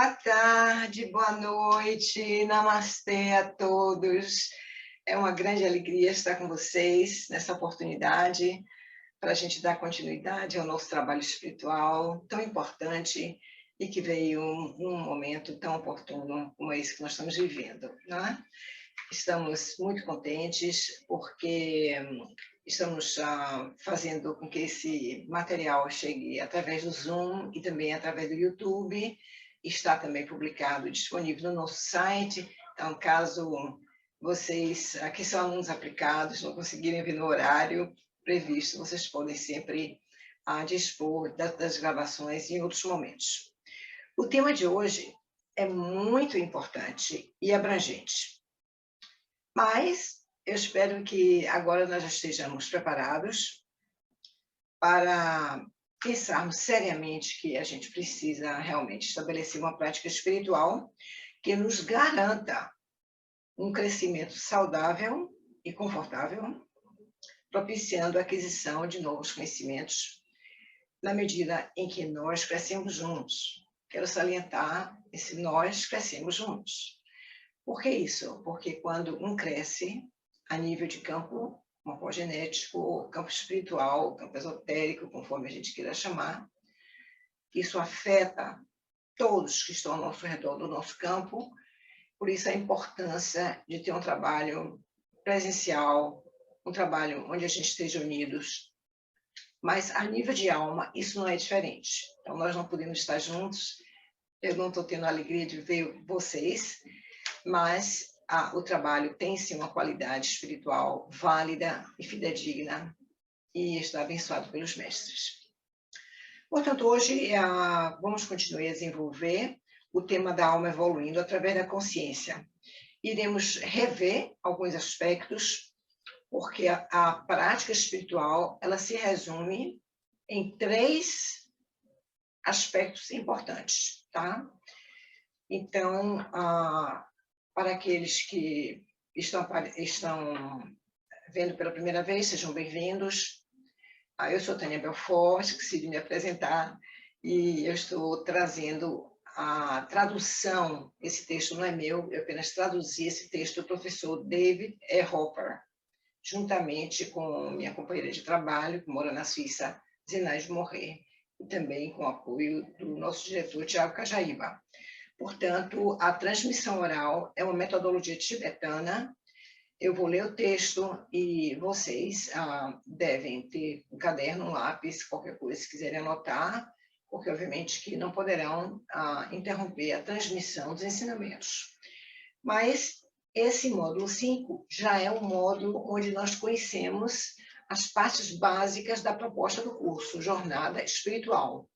Boa tarde, boa noite, namastê a todos. É uma grande alegria estar com vocês nessa oportunidade para a gente dar continuidade ao nosso trabalho espiritual tão importante e que veio num momento tão oportuno como esse que nós estamos vivendo, não é? Estamos muito contentes porque estamos fazendo com que esse material chegue através do Zoom e também através do YouTube. Está também publicado e disponível no nosso site. Então, caso vocês, que são alunos aplicados, não conseguirem vir no horário previsto, vocês podem sempre dispor das gravações em outros momentos. O tema de hoje é muito importante e abrangente. Mas eu espero que agora nós já estejamos preparados para pensarmos seriamente que a gente precisa realmente estabelecer uma prática espiritual que nos garanta um crescimento saudável e confortável, propiciando a aquisição de novos conhecimentos na medida em que nós crescemos juntos. Quero salientar esse nós crescemos juntos. Por que isso? Porque quando um cresce a nível de campo morfogenético, campo espiritual, campo esotérico, conforme a gente queira chamar, isso afeta todos que estão ao nosso redor do nosso campo, por isso a importância de ter um trabalho presencial, um trabalho onde a gente esteja unidos, mas a nível de alma isso não é diferente. Então nós não podemos estar juntos, eu não estou tendo a alegria de ver vocês, mas o trabalho tem sim uma qualidade espiritual válida e fidedigna e está abençoado pelos mestres. Portanto, hoje vamos continuar a desenvolver o tema da alma evoluindo através da consciência. Iremos rever alguns aspectos, porque a prática espiritual ela se resume em 3 aspectos importantes, tá? Então, para aqueles que estão vendo pela primeira vez, sejam bem-vindos. Eu sou Tânia Belfort, esqueci de me apresentar, e eu estou trazendo a tradução. Esse texto não é meu, eu apenas traduzi esse texto do professor David E. Hopper, juntamente com minha companheira de trabalho, que mora na Suíça, Zinais Morrer, e também com o apoio do nosso diretor, Tiago Cajaíba. Portanto, a transmissão oral é uma metodologia tibetana. Eu vou ler o texto e vocês devem ter um caderno, um lápis, qualquer coisa, se quiserem anotar, porque, obviamente, que não poderão interromper a transmissão dos ensinamentos. Mas esse módulo 5 já é um módulo onde nós conhecemos as partes básicas da proposta do curso, Jornada Espiritual.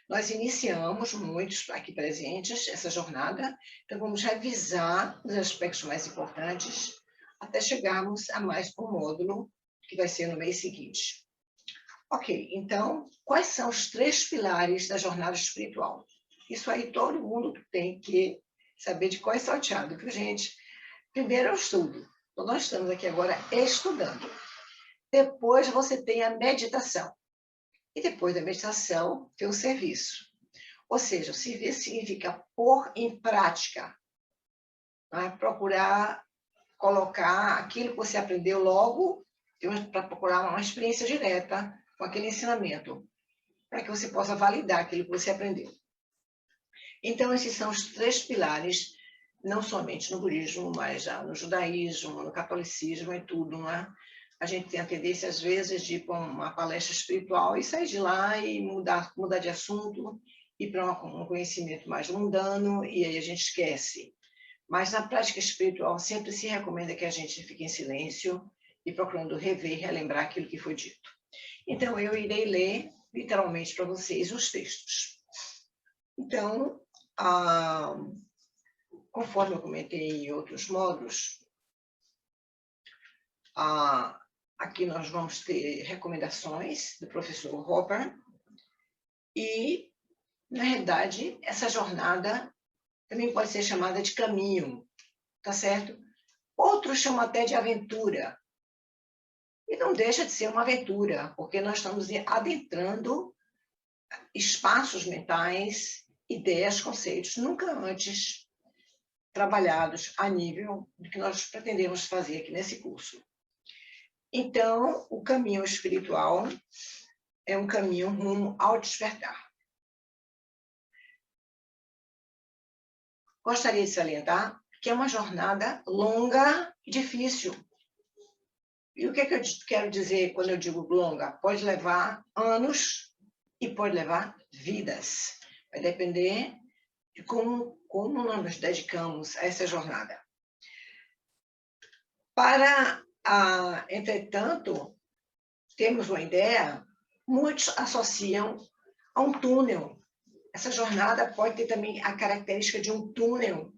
Nós iniciamos, muitos aqui presentes, essa jornada, então vamos revisar os aspectos mais importantes até chegarmos a mais um módulo, que vai ser no mês seguinte. Ok, então, quais são os 3 pilares da jornada espiritual? Isso aí todo mundo tem que saber de qual é salteado, viu, gente? Primeiro é o estudo. Então, nós estamos aqui agora estudando. Depois você tem a meditação. E depois da meditação, tem o serviço. Ou seja, o serviço significa pôr em prática. Procurar colocar aquilo que você aprendeu logo, para procurar uma experiência direta com aquele ensinamento, para que você possa validar aquilo que você aprendeu. Então, esses são os 3 pilares, não somente no budismo, mas já no judaísmo, no catolicismo e tudo, não é? A gente tem a tendência, às vezes, de ir para uma palestra espiritual e sair de lá e mudar de assunto, ir para um conhecimento mais mundano, e aí a gente esquece. Mas na prática espiritual sempre se recomenda que a gente fique em silêncio e procurando rever e relembrar aquilo que foi dito. Então, eu irei ler, literalmente, para vocês os textos. Então, conforme eu comentei em outros módulos, aqui nós vamos ter recomendações do professor Hopper e, na realidade, essa jornada também pode ser chamada de caminho, tá certo? Outros chamam até de aventura. E não deixa de ser uma aventura, porque nós estamos adentrando espaços mentais ideias, conceitos nunca antes trabalhados a nível do que nós pretendemos fazer aqui nesse curso. Então, o caminho espiritual é um caminho rumo ao despertar. Gostaria de salientar que é uma jornada longa e difícil. E o que é que eu quero dizer quando eu digo longa? Pode levar anos e pode levar vidas. Vai depender de como nós nos dedicamos a essa jornada. Entretanto, temos uma ideia, muitos associam a um túnel. Essa jornada pode ter também a característica de um túnel,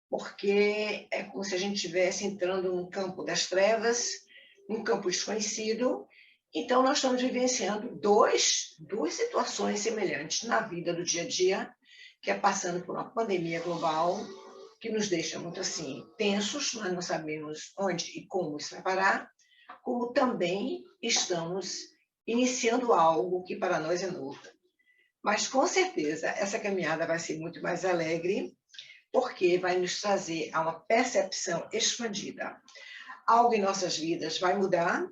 porque é como se a gente estivesse entrando num campo das trevas, num campo desconhecido. Então, nós estamos vivenciando duas situações semelhantes na vida do dia a dia, que é passando por uma pandemia global, que nos deixa muito assim tensos, nós não sabemos onde e como isso vai parar, como também estamos iniciando algo que para nós é novo. Mas, com certeza, essa caminhada vai ser muito mais alegre, porque vai nos trazer a uma percepção expandida. Algo em nossas vidas vai mudar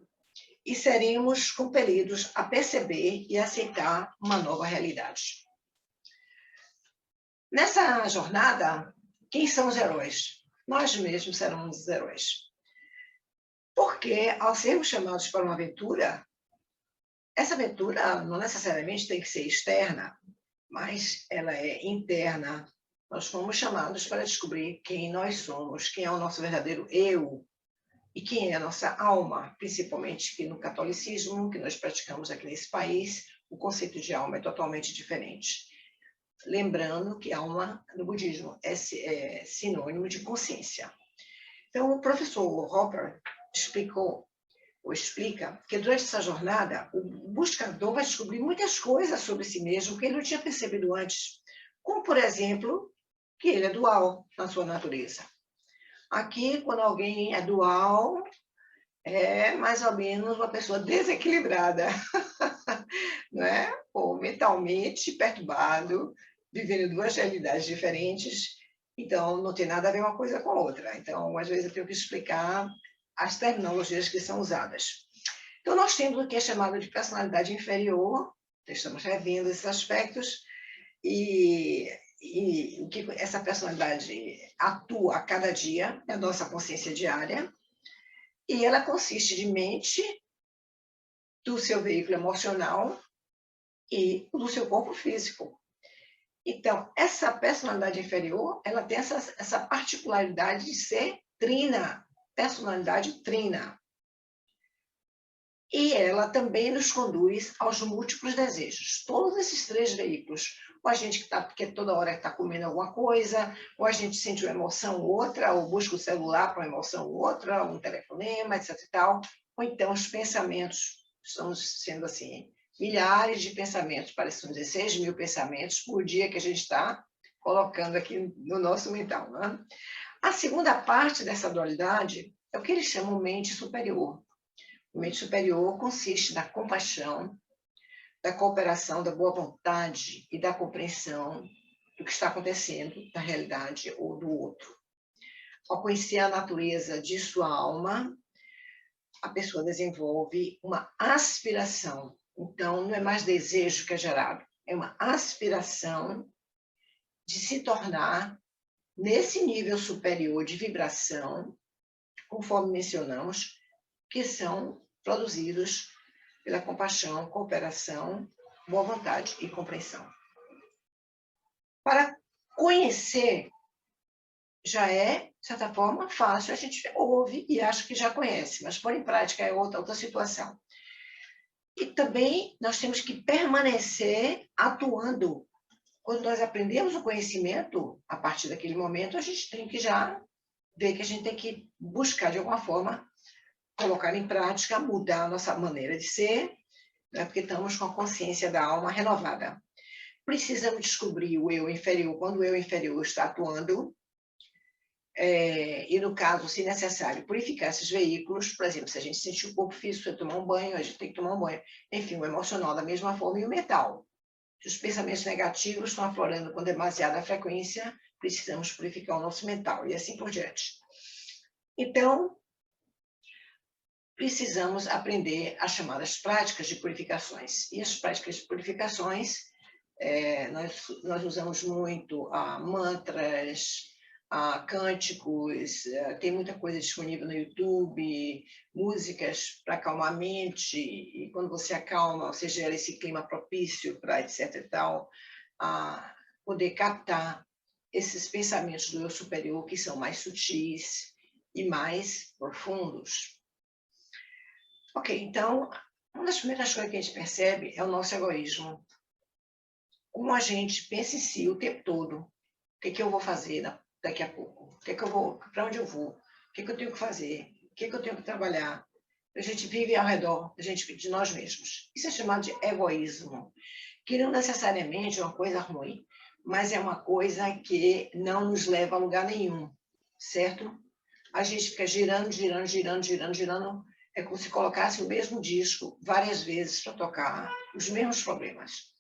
e seremos compelidos a perceber e aceitar uma nova realidade. Nessa jornada, quem são os heróis? Nós mesmos seremos os heróis. Porque, ao sermos chamados para uma aventura, essa aventura não necessariamente tem que ser externa, mas ela é interna. Nós fomos chamados para descobrir quem nós somos, quem é o nosso verdadeiro eu e quem é a nossa alma, principalmente que no catolicismo, que nós praticamos aqui nesse país, o conceito de alma é totalmente diferente. Lembrando que alma, no budismo, é sinônimo de consciência. Então, o professor Hopper explica que durante essa jornada, o buscador vai descobrir muitas coisas sobre si mesmo que ele não tinha percebido antes, como, por exemplo, que ele é dual na sua natureza. Aqui, quando alguém é dual, é mais ou menos uma pessoa desequilibrada, não é? Ou mentalmente perturbado, vivendo duas realidades diferentes, então não tem nada a ver uma coisa com a outra. Então, às vezes eu tenho que explicar as terminologias que são usadas. Então, nós temos o que é chamado de personalidade inferior, estamos revendo esses aspectos, e o que essa personalidade atua a cada dia, é a nossa consciência diária, e ela consiste de mente, do seu veículo emocional e do seu corpo físico. Então, essa personalidade inferior, ela tem essa particularidade de ser trina, personalidade trina. E ela também nos conduz aos múltiplos desejos. Todos esses três veículos. Ou a gente que toda hora está comendo alguma coisa, ou a gente sente uma emoção outra, ou busca o celular para uma emoção outra, um telefonema, etc. e tal. Ou então os pensamentos, estamos sendo assim, milhares de pensamentos, parecem 16 mil pensamentos por dia que a gente está colocando aqui no nosso mental. Né? A segunda parte dessa dualidade é o que eles chamam mente superior. O mente superior consiste na compaixão, da cooperação, da boa vontade e da compreensão do que está acontecendo na realidade ou do outro. Ao conhecer a natureza de sua alma, a pessoa desenvolve uma aspiração. Então, não é mais desejo que é gerado, é uma aspiração de se tornar nesse nível superior de vibração, conforme mencionamos, que são produzidos pela compaixão, cooperação, boa vontade e compreensão. Para conhecer, já é, de certa forma, fácil, a gente ouve e acha que já conhece, mas pôr em prática é outra situação. E também nós temos que permanecer atuando. Quando nós aprendemos o conhecimento, a partir daquele momento, a gente tem que já ver que a gente tem que buscar, de alguma forma, colocar em prática, mudar a nossa maneira de ser, né? Porque estamos com a consciência da alma renovada. Precisamos descobrir o eu inferior, quando o eu inferior está atuando, e, no caso, se necessário, purificar esses veículos. Por exemplo, se a gente sentir o corpo físico, tomar um banho, a gente tem que tomar um banho. Enfim, o emocional da mesma forma e o mental. Se os pensamentos negativos estão aflorando com demasiada frequência, precisamos purificar o nosso mental, e assim por diante. Então, precisamos aprender as chamadas práticas de purificações. E as práticas de purificações, nós usamos muito mantras, cânticos, tem muita coisa disponível no YouTube, músicas para acalmar a mente, e quando você acalma, você gera esse clima propício para etc e tal, poder captar esses pensamentos do eu superior que são mais sutis e mais profundos. Ok, então, uma das primeiras coisas que a gente percebe é o nosso egoísmo. Como a gente pensa em si o tempo todo. O que eu vou fazer daqui a pouco? Para onde eu vou? O que eu tenho que fazer? O que eu tenho que trabalhar? A gente vive ao redor de nós mesmos. Isso é chamado de egoísmo, que não necessariamente é uma coisa ruim, mas é uma coisa que não nos leva a lugar nenhum, certo? A gente fica girando, é como se colocasse o mesmo disco várias vezes para tocar os mesmos problemas.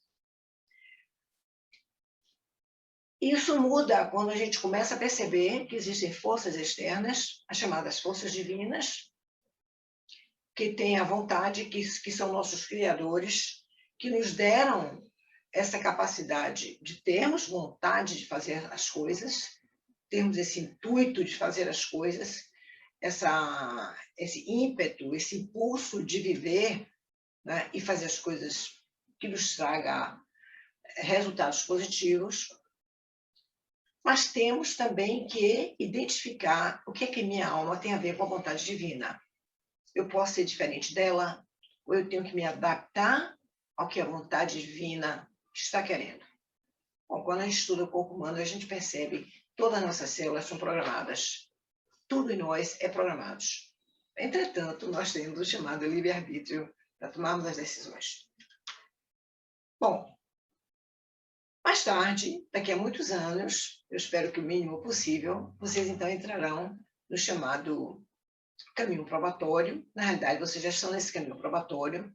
Isso muda quando a gente começa a perceber que existem forças externas, as chamadas forças divinas, que têm a vontade, que são nossos criadores, que nos deram essa capacidade de termos vontade de fazer as coisas, termos esse intuito de fazer as coisas, esse ímpeto, esse impulso de viver, né, e fazer as coisas que nos traga resultados positivos. Mas temos também que identificar o que é que minha alma tem a ver com a vontade divina. Eu posso ser diferente dela, ou eu tenho que me adaptar ao que a vontade divina está querendo. Bom, quando a gente estuda o corpo humano, a gente percebe que todas as nossas células são programadas. Tudo em nós é programado. Entretanto, nós temos o chamado livre-arbítrio para tomarmos as decisões. Bom, mais tarde, daqui a muitos anos, eu espero que o mínimo possível, vocês então entrarão no chamado caminho probatório. Na realidade, vocês já estão nesse caminho probatório,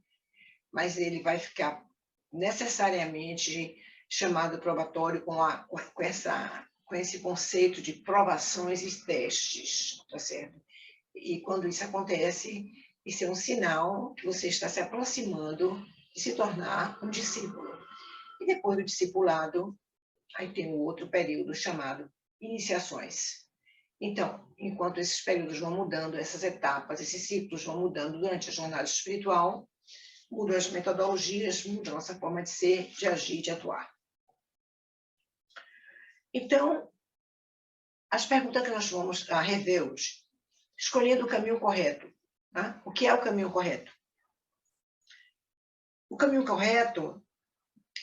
mas ele vai ficar necessariamente chamado probatório com esse conceito de provações e testes, tá certo? E quando isso acontece, isso é um sinal que você está se aproximando de se tornar um discípulo. E depois do discipulado, aí tem um outro período chamado iniciações. Então, enquanto esses períodos vão mudando, essas etapas, esses ciclos vão mudando durante a jornada espiritual, mudam as metodologias, muda a nossa forma de ser, de agir, de atuar. Então, as perguntas que nós vamos rever hoje. Escolhendo o caminho correto. Tá? O que é o caminho correto? O caminho correto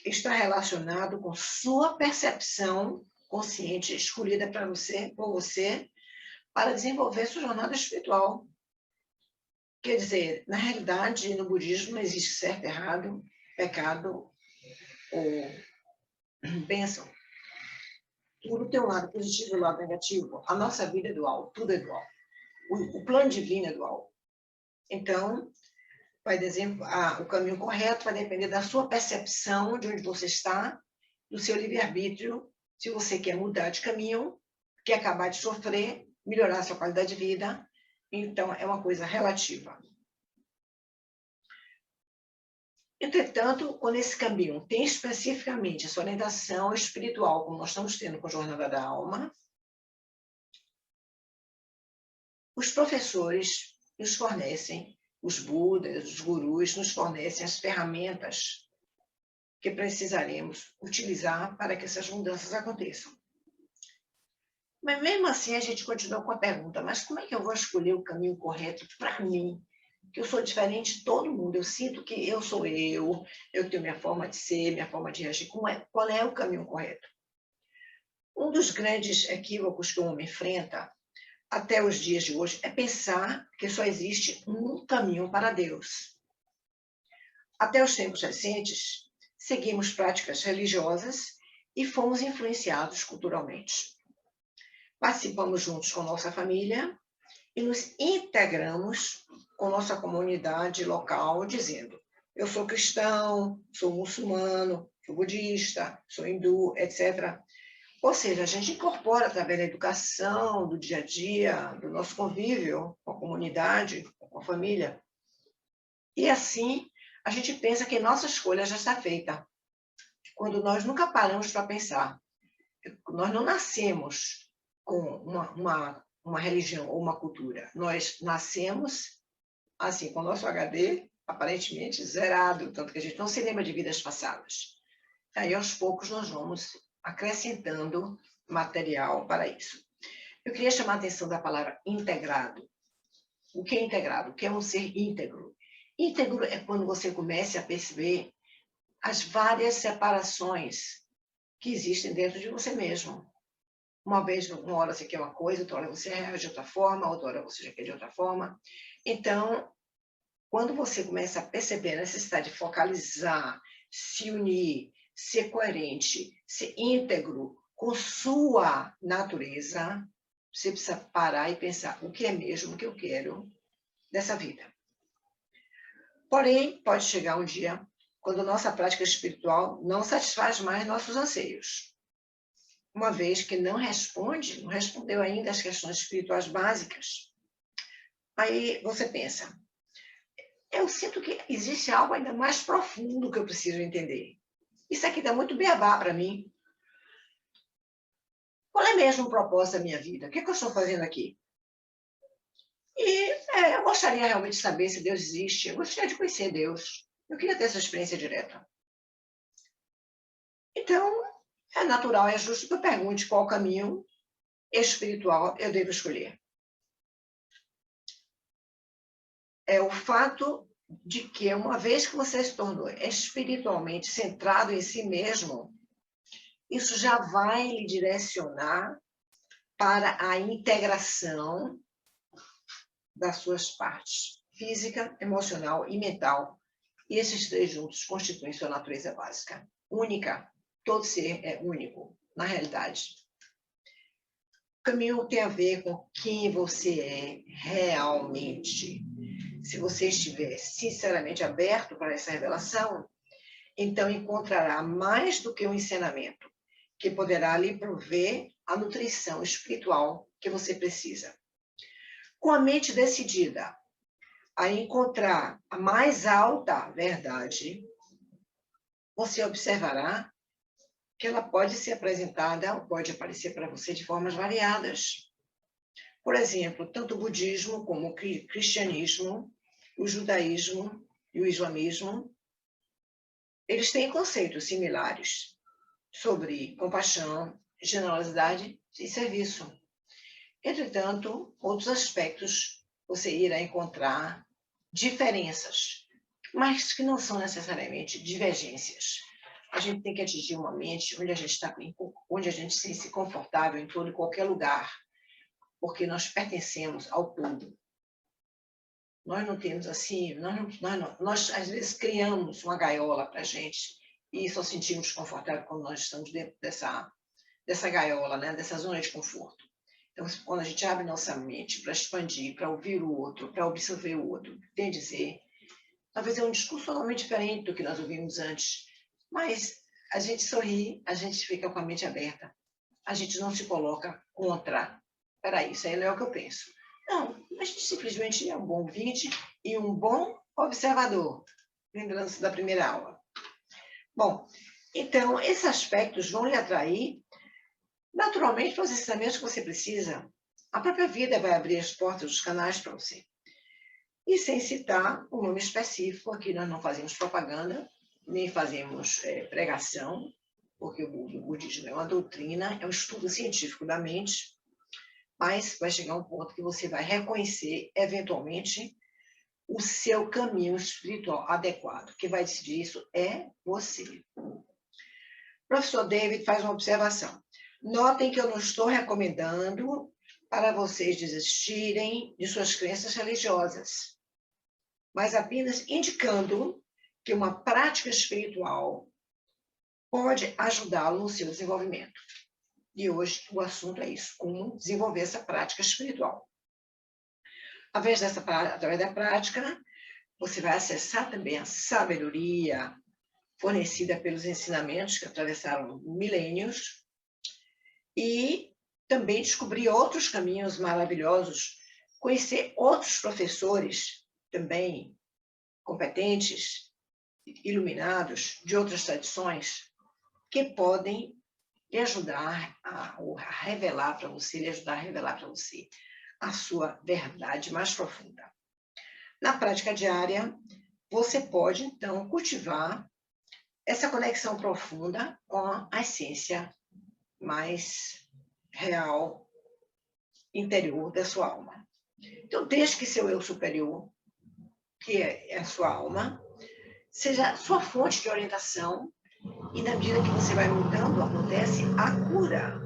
está relacionado com sua percepção consciente, escolhida por você, para desenvolver sua jornada espiritual. Quer dizer, na realidade, no budismo não existe certo, errado, pecado ou bênção. Tudo tem um lado positivo e um lado negativo. A nossa vida é dual, tudo é dual. O plano divino é dual. Então, o caminho correto vai depender da sua percepção, de onde você está, do seu livre-arbítrio, se você quer mudar de caminho, quer acabar de sofrer, melhorar a sua qualidade de vida. Então, é uma coisa relativa. Entretanto, quando esse caminho tem especificamente essa orientação espiritual, como nós estamos tendo com a Jornada da Alma, os professores nos fornecem, os budas, os gurus nos fornecem as ferramentas que precisaremos utilizar para que essas mudanças aconteçam. Mas mesmo assim a gente continua com a pergunta, mas como é que eu vou escolher o caminho correto para mim? Que eu sou diferente de todo mundo, eu sinto que eu sou eu tenho minha forma de ser, minha forma de agir. Qual é o caminho correto? Um dos grandes equívocos que o homem enfrenta até os dias de hoje é pensar que só existe um caminho para Deus. Até os tempos recentes, seguimos práticas religiosas e fomos influenciados culturalmente. Participamos juntos com nossa família e nos integramos com nossa comunidade local, dizendo: eu sou cristão, sou muçulmano, sou budista, sou hindu, etc. Ou seja, a gente incorpora através da educação, do dia a dia, do nosso convívio com a comunidade, com a família. E assim, a gente pensa que nossa escolha já está feita, quando nós nunca paramos para pensar. Nós não nascemos com uma religião ou uma cultura. Nós nascemos, assim, com o nosso HD aparentemente zerado, tanto que a gente não se lembra de vidas passadas. Aí, aos poucos, nós vamos acrescentando material para isso. Eu queria chamar a atenção da palavra integrado. O que é integrado? O que é um ser íntegro? Íntegro é quando você começa a perceber as várias separações que existem dentro de você mesmo. Uma hora você quer uma coisa, outra hora você reage de outra forma, outra hora você já quer de outra forma. Então, quando você começa a perceber a necessidade de focalizar, se unir, ser coerente, ser íntegro com sua natureza, você precisa parar e pensar o que é mesmo que eu quero dessa vida. Porém, pode chegar um dia quando nossa prática espiritual não satisfaz mais nossos anseios. Uma vez que não respondeu ainda às questões espirituais básicas. Aí você pensa, eu sinto que existe algo ainda mais profundo que eu preciso entender. Isso aqui dá muito beabá para mim. Qual é mesmo o propósito da minha vida? O que eu estou fazendo aqui? E eu gostaria realmente de saber se Deus existe. Eu gostaria de conhecer Deus. Eu queria ter essa experiência direta. Então, é natural, é justo que eu pergunte qual caminho espiritual eu devo escolher. É o fato de que, uma vez que você se tornou espiritualmente centrado em si mesmo, isso já vai lhe direcionar para a integração das suas partes, física, emocional e mental. E esses três juntos constituem sua natureza básica, única. Todo ser é único, na realidade. O caminho tem a ver com quem você é realmente. Se você estiver sinceramente aberto para essa revelação, então encontrará mais do que um ensinamento, que poderá lhe prover a nutrição espiritual que você precisa. Com a mente decidida a encontrar a mais alta verdade, você observará que ela pode ser apresentada, ou pode aparecer para você de formas variadas. Por exemplo, tanto o budismo como o cristianismo, o judaísmo e o islamismo, eles têm conceitos similares sobre compaixão, generosidade e serviço. Entretanto, outros aspectos você irá encontrar diferenças, mas que não são necessariamente divergências. A gente tem que atingir uma mente onde a gente se sente confortável em todo e qualquer lugar, porque nós pertencemos ao todo. Nós não temos assim, nós às vezes criamos uma gaiola para a gente e só sentimos confortável quando nós estamos dentro dessa gaiola, né? Dessa zona de conforto. Então, quando a gente abre nossa mente para expandir, para ouvir o outro, para absorver o outro, tem a dizer, talvez é um discurso totalmente diferente do que nós ouvimos antes, mas a gente sorri, a gente fica com a mente aberta, a gente não se coloca contra. Espera aí, isso aí não é o que eu penso. Não, a gente simplesmente é um bom ouvinte e um bom observador, lembrando-se da primeira aula. Bom, então, esses aspectos vão lhe atrair naturalmente para os ensinamentos que você precisa. A própria vida vai abrir as portas, os canais para você. E sem citar um nome específico, aqui nós não fazemos propaganda, nem fazemos pregação, porque o budismo é uma doutrina, é um estudo científico da mente, mas vai chegar um ponto que você vai reconhecer, eventualmente, o seu caminho espiritual adequado. Quem vai decidir isso é você. O professor David faz uma observação. Notem que eu não estou recomendando para vocês desistirem de suas crenças religiosas, mas apenas indicando que uma prática espiritual pode ajudá-lo no seu desenvolvimento. E hoje o assunto é isso, como desenvolver essa prática espiritual. Através da prática, você vai acessar também a sabedoria fornecida pelos ensinamentos que atravessaram milênios, e também descobrir outros caminhos maravilhosos, conhecer outros professores também competentes, iluminados, de outras tradições, que podem lhe ajudar a revelar para você, lhe ajudar a revelar para você a sua verdade mais profunda. Na prática diária, você pode, então, cultivar essa conexão profunda com a essência mais real, interior da sua alma. Então, deixe que seu eu superior, que é a sua alma, seja sua fonte de orientação, e na medida que você vai mudando, acontece a cura.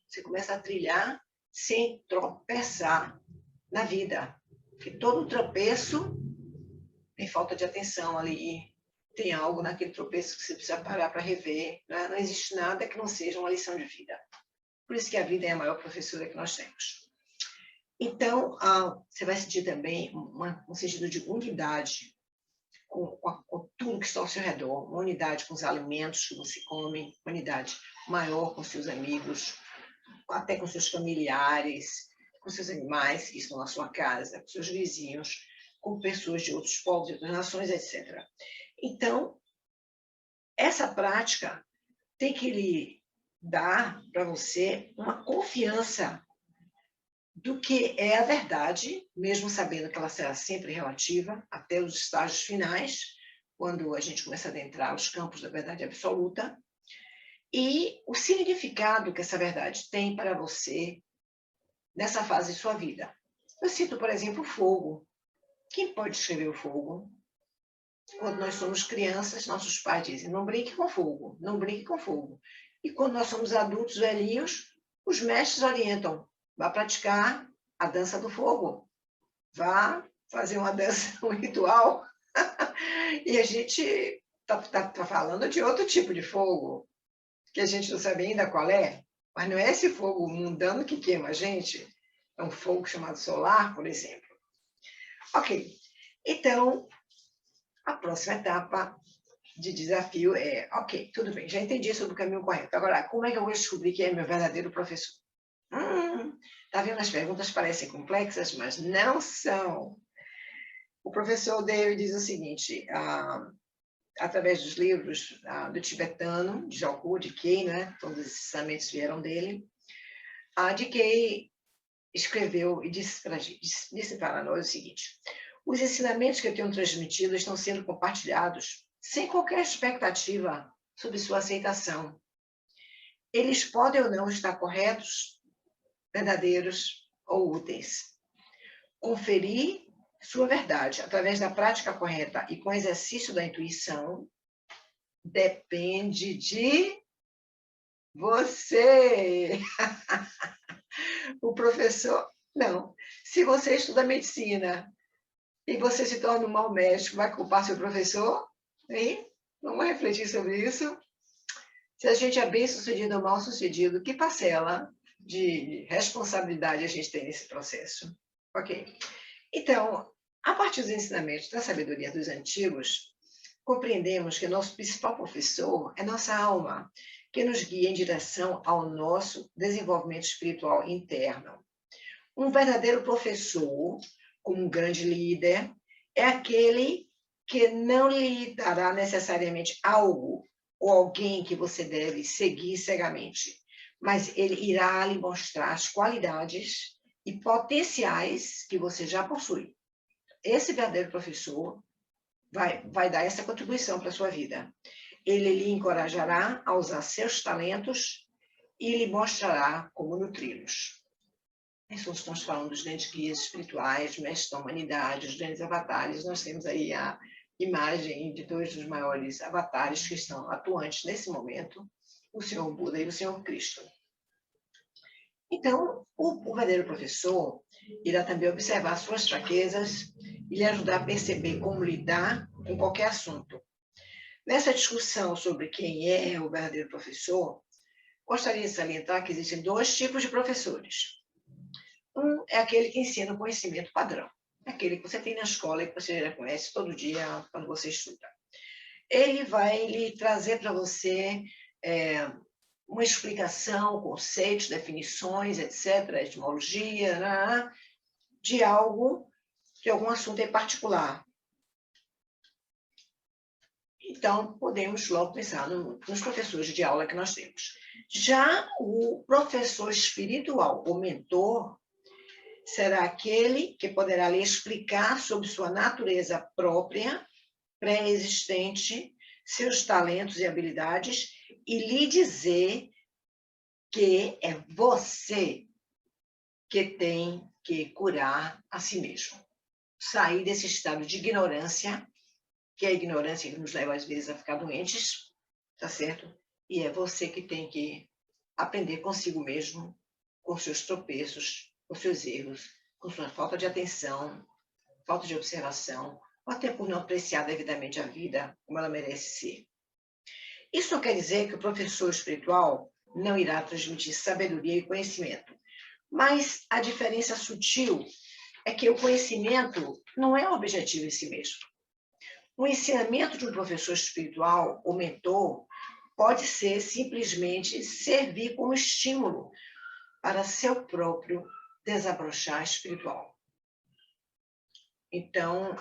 Você começa a trilhar sem tropeçar na vida. Porque todo tropeço tem falta de atenção ali, tem algo naquele tropeço que você precisa parar para rever. Né? Não existe nada que não seja uma lição de vida. Por isso que a vida é a maior professora que nós temos. Então, você vai sentir também um sentido de unidade com tudo que está ao seu redor, uma unidade com os alimentos que você come, uma unidade maior com seus amigos, até com seus familiares, com seus animais que estão na sua casa, com seus vizinhos, com pessoas de outros povos, de outras nações, etc. Então, essa prática tem que lhe dar para você uma confiança do que é a verdade, mesmo sabendo que ela será sempre relativa, até os estágios finais, quando a gente começa a adentrar os campos da verdade absoluta, e o significado que essa verdade tem para você nessa fase de sua vida. Eu cito, por exemplo, o fogo. Quem pode descrever o fogo? Quando nós somos crianças, nossos pais dizem, não brinque com fogo, não brinque com fogo. E quando nós somos adultos, velhinhos, os mestres orientam, vá praticar a dança do fogo, vá fazer uma dança, um ritual. E a gente está falando de outro tipo de fogo, que a gente não sabe ainda qual é, mas não é esse fogo mundano que queima a gente, é um fogo chamado solar, por exemplo. Ok, então, a próxima etapa de desafio é, ok, tudo bem, já entendi sobre o caminho correto. Agora, como é que eu vou descobrir quem é meu verdadeiro professor? Tá vendo? As perguntas parecem complexas, mas não são. O professor Dale diz o seguinte, através dos livros do tibetano, de Jalku, de Kei, né? Todos esses ensinamentos vieram dele. A de Kei escreveu e disse para nós o seguinte, os ensinamentos que eu tenho transmitido estão sendo compartilhados sem qualquer expectativa sobre sua aceitação. Eles podem ou não estar corretos, verdadeiros ou úteis. Conferir sua verdade através da prática correta e com exercício da intuição depende de você. O professor, não. Se você estuda medicina e você se torna um mau médico, vai culpar seu professor? Hein? Vamos refletir sobre isso? Se a gente é bem-sucedido ou mal-sucedido, que parcela de responsabilidade a gente tem nesse processo? Ok. Então, a partir dos ensinamentos da sabedoria dos antigos, compreendemos que nosso principal professor é nossa alma, que nos guia em direção ao nosso desenvolvimento espiritual interno. Um verdadeiro professor, como um grande líder, é aquele que não lhe dará necessariamente algo ou alguém que você deve seguir cegamente, mas ele irá lhe mostrar as qualidades e potenciais que você já possui. Esse verdadeiro professor vai dar essa contribuição para a sua vida. Ele lhe encorajará a usar seus talentos e lhe mostrará como nutri-los. Estamos falando dos grandes guias espirituais, mestres da humanidade, os grandes avatares. Nós temos aí a imagem de dois dos maiores avatares que estão atuantes nesse momento, o Senhor Buda e o Senhor Cristo. Então, o verdadeiro professor irá também observar suas fraquezas e lhe ajudar a perceber como lidar com qualquer assunto. Nessa discussão sobre quem é o verdadeiro professor, gostaria de salientar que existem dois tipos de professores. Um é aquele que ensina o conhecimento padrão, aquele que você tem na escola e que você já conhece todo dia quando você estuda. ele vai lhe trazer para você uma explicação, conceitos, definições, etc., etimologia, né, de algum assunto em particular. Então, podemos logo pensar nos professores de aula que nós temos. Já o professor espiritual, o mentor, será aquele que poderá lhe explicar sobre sua natureza própria, pré-existente, seus talentos e habilidades, e lhe dizer que é você que tem que curar a si mesmo. Sair desse estado de ignorância, que é a ignorância que nos leva, às vezes, a ficar doentes, tá certo? E é você que tem que aprender consigo mesmo, com seus tropeços, com seus erros, com sua falta de atenção, falta de observação, ou até por não apreciar devidamente a vida como ela merece ser. Isso não quer dizer que o professor espiritual não irá transmitir sabedoria e conhecimento, mas a diferença sutil é que o conhecimento não é um objetivo em si mesmo. O ensinamento de um professor espiritual ou mentor pode ser simplesmente servir como estímulo para seu próprio desabrochar espiritual. Então,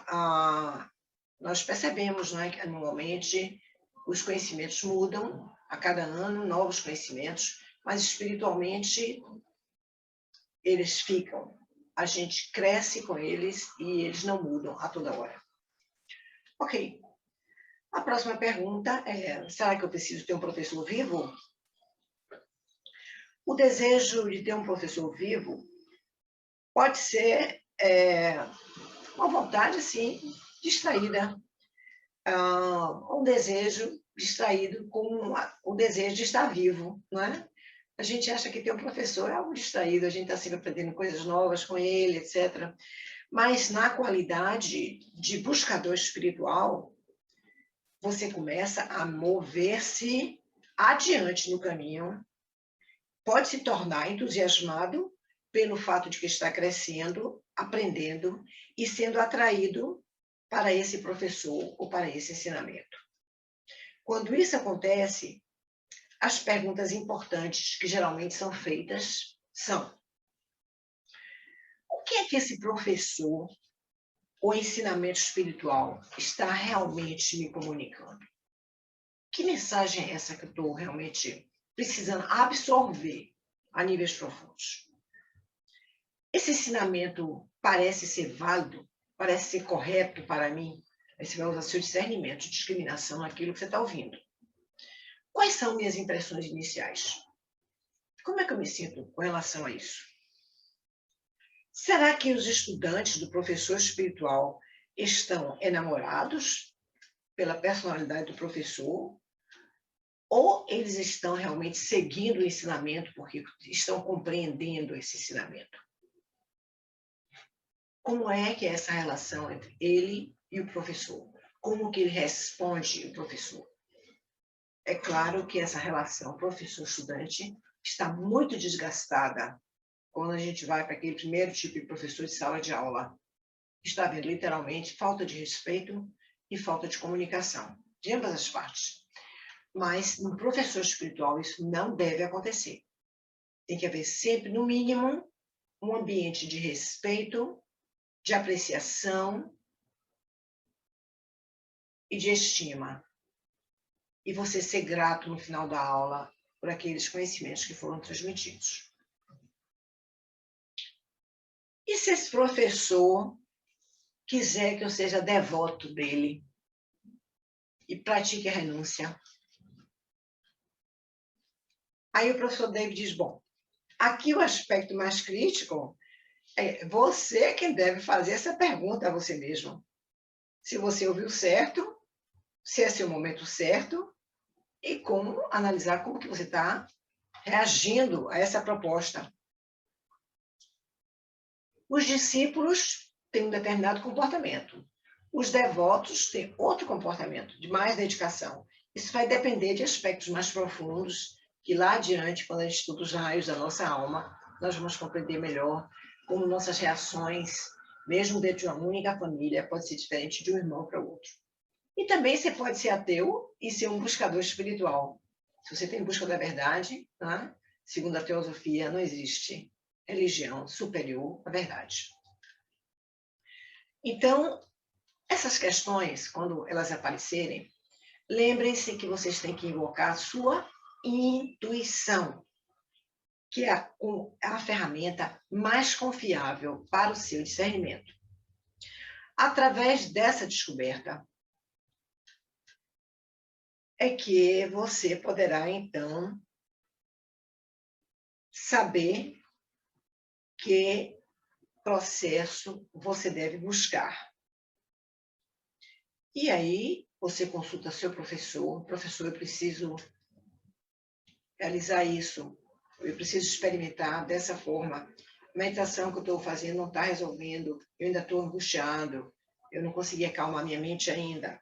nós percebemos, não é, que anualmente os conhecimentos mudam, a cada ano novos conhecimentos, mas espiritualmente eles ficam. A gente cresce com eles e eles não mudam a toda hora. Ok. A próxima pergunta é: será que eu preciso ter um professor vivo? O desejo de ter um professor vivo pode ser uma vontade, sim, distraída. Um desejo distraído com o desejo de estar vivo, não é? A gente acha que ter um professor é algo distraído, a gente está sempre aprendendo coisas novas com ele, etc. Mas na qualidade de buscador espiritual, você começa a mover-se adiante no caminho, pode se tornar entusiasmado pelo fato de que está crescendo, aprendendo e sendo atraído para esse professor ou para esse ensinamento. Quando isso acontece, as perguntas importantes que geralmente são feitas são: o que é que esse professor ou ensinamento espiritual está realmente me comunicando? Que mensagem é essa que eu estou realmente precisando absorver a níveis profundos? Esse ensinamento parece ser válido? Parece ser correto para mim? Aí você vai usar seu discernimento de discriminação naquilo que você está ouvindo. Quais são minhas impressões iniciais? Como é que eu me sinto com relação a isso? Será que os estudantes do professor espiritual estão enamorados pela personalidade do professor? Ou eles estão realmente seguindo o ensinamento porque estão compreendendo esse ensinamento? Como é que é essa relação entre ele e o professor? Como que ele responde o professor? É claro que essa relação professor-estudante está muito desgastada quando a gente vai para aquele primeiro tipo de professor de sala de aula. Está havendo literalmente falta de respeito e falta de comunicação, de ambas as partes. Mas no professor espiritual isso não deve acontecer. Tem que haver sempre, no mínimo, um ambiente de respeito, de apreciação e de estima. E você ser grato no final da aula por aqueles conhecimentos que foram transmitidos. E se esse professor quiser que eu seja devoto dele e pratique a renúncia? Aí o professor David diz: bom, aqui o aspecto mais crítico é você quem deve fazer essa pergunta a você mesmo. Se você ouviu certo, se é seu momento certo, e como analisar como que você está reagindo a essa proposta. Os discípulos têm um determinado comportamento. Os devotos têm outro comportamento, de mais dedicação. Isso vai depender de aspectos mais profundos, que lá adiante, quando a gente estuda os raios da nossa alma, nós vamos compreender melhor como nossas reações, mesmo dentro de uma única família, pode ser diferente de um irmão para o outro. E também você pode ser ateu e ser um buscador espiritual. Se você tem busca da verdade, tá? Segundo a teosofia, não existe religião superior à verdade. Então, essas questões, quando elas aparecerem, lembrem-se que vocês têm que invocar a sua intuição, que é a ferramenta mais confiável para o seu discernimento. Através dessa descoberta, é que você poderá, então, saber que processo você deve buscar. E aí, você consulta seu professor, eu preciso realizar isso, eu preciso experimentar dessa forma. A meditação que eu estou fazendo não está resolvendo, eu ainda estou angustiado, eu não consegui acalmar minha mente ainda.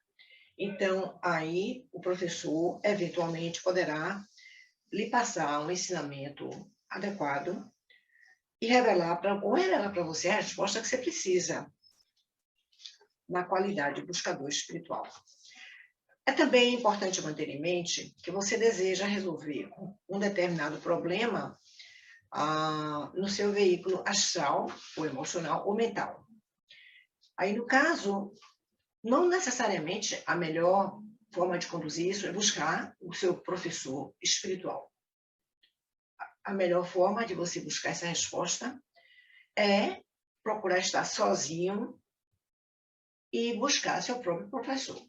Então, aí, o professor, eventualmente, poderá lhe passar um ensinamento adequado e revelar para você a resposta que você precisa na qualidade de buscador espiritual. É também importante manter em mente que você deseja resolver um determinado problema no seu veículo astral, ou emocional, ou mental. Aí, no caso, não necessariamente a melhor forma de conduzir isso é buscar o seu professor espiritual. A melhor forma de você buscar essa resposta é procurar estar sozinho e buscar seu próprio professor.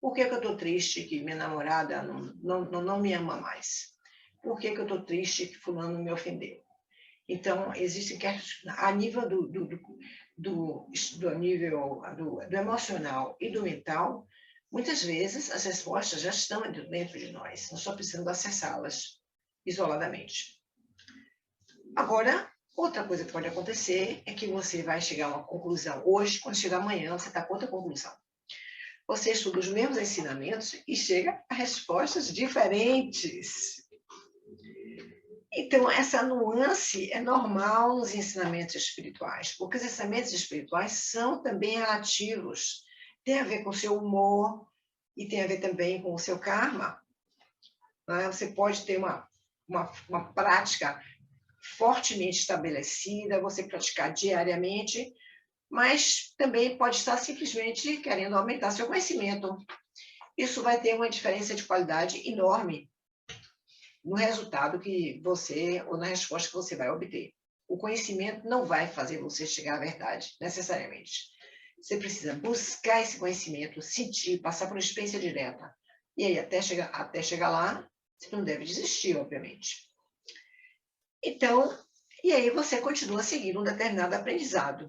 Por que eu estou triste que minha namorada não me ama mais? Por que eu estou triste que fulano me ofendeu? Então, existem questões a nível do emocional e do mental, muitas vezes as respostas já estão dentro de nós, nós só precisamos acessá-las isoladamente. Agora, outra coisa que pode acontecer é que você vai chegar a uma conclusão hoje, quando chegar amanhã, você está com outra conclusão. Você estuda os mesmos ensinamentos e chega a respostas diferentes. Então, essa nuance é normal nos ensinamentos espirituais, porque os ensinamentos espirituais são também relativos, tem a ver com o seu humor e tem a ver também com o seu karma. Você pode ter uma prática fortemente estabelecida, você praticar diariamente, mas também pode estar simplesmente querendo aumentar seu conhecimento. Isso vai ter uma diferença de qualidade enorme no resultado que você, ou na resposta que você vai obter. O conhecimento não vai fazer você chegar à verdade, necessariamente. Você precisa buscar esse conhecimento, sentir, passar por uma experiência direta. E aí, até chegar lá, você não deve desistir, obviamente. Então, e aí você continua seguindo um determinado aprendizado.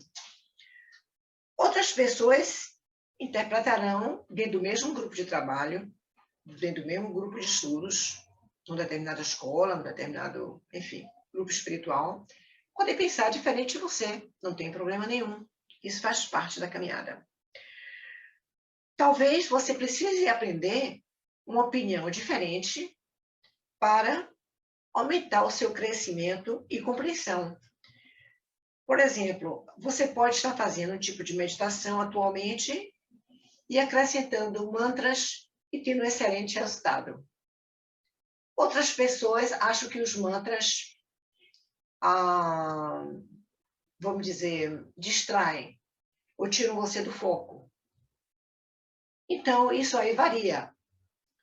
Outras pessoas interpretarão, dentro do mesmo grupo de trabalho, dentro do mesmo grupo de estudos, numa determinada escola, num determinado, enfim, grupo espiritual, podem pensar diferente de você, não tem problema nenhum. Isso faz parte da caminhada. Talvez você precise aprender uma opinião diferente para aumentar o seu crescimento e compreensão. Por exemplo, você pode estar fazendo um tipo de meditação atualmente e acrescentando mantras e tendo um excelente resultado. Outras pessoas acham que os mantras, vamos dizer, distraem ou tiram você do foco. Então, isso aí varia.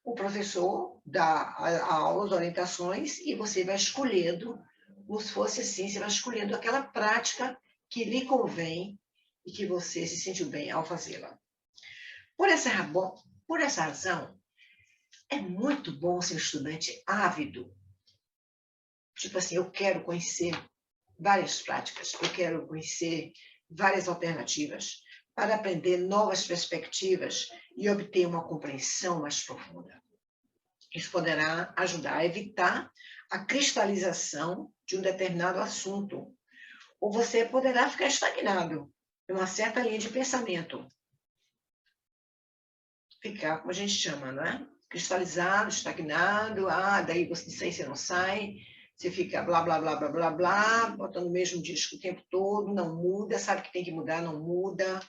O professor dá a aula, as orientações, e você vai escolhendo, como se fosse assim, você vai escolhendo aquela prática que lhe convém e que você se sentiu bem ao fazê-la. Por essa razão, é muito bom ser um estudante ávido. Tipo assim, eu quero conhecer várias práticas, eu quero conhecer várias alternativas para aprender novas perspectivas e obter uma compreensão mais profunda. Isso poderá ajudar a evitar a cristalização de um determinado assunto, ou você poderá ficar estagnado em uma certa linha de pensamento. Ficar, como a gente chama, não é? Cristalizado, estagnado, daí você não sai, você fica blá, blá, blá, blá, blá, blá, botando o mesmo disco o tempo todo, não muda, sabe que tem que mudar, não muda.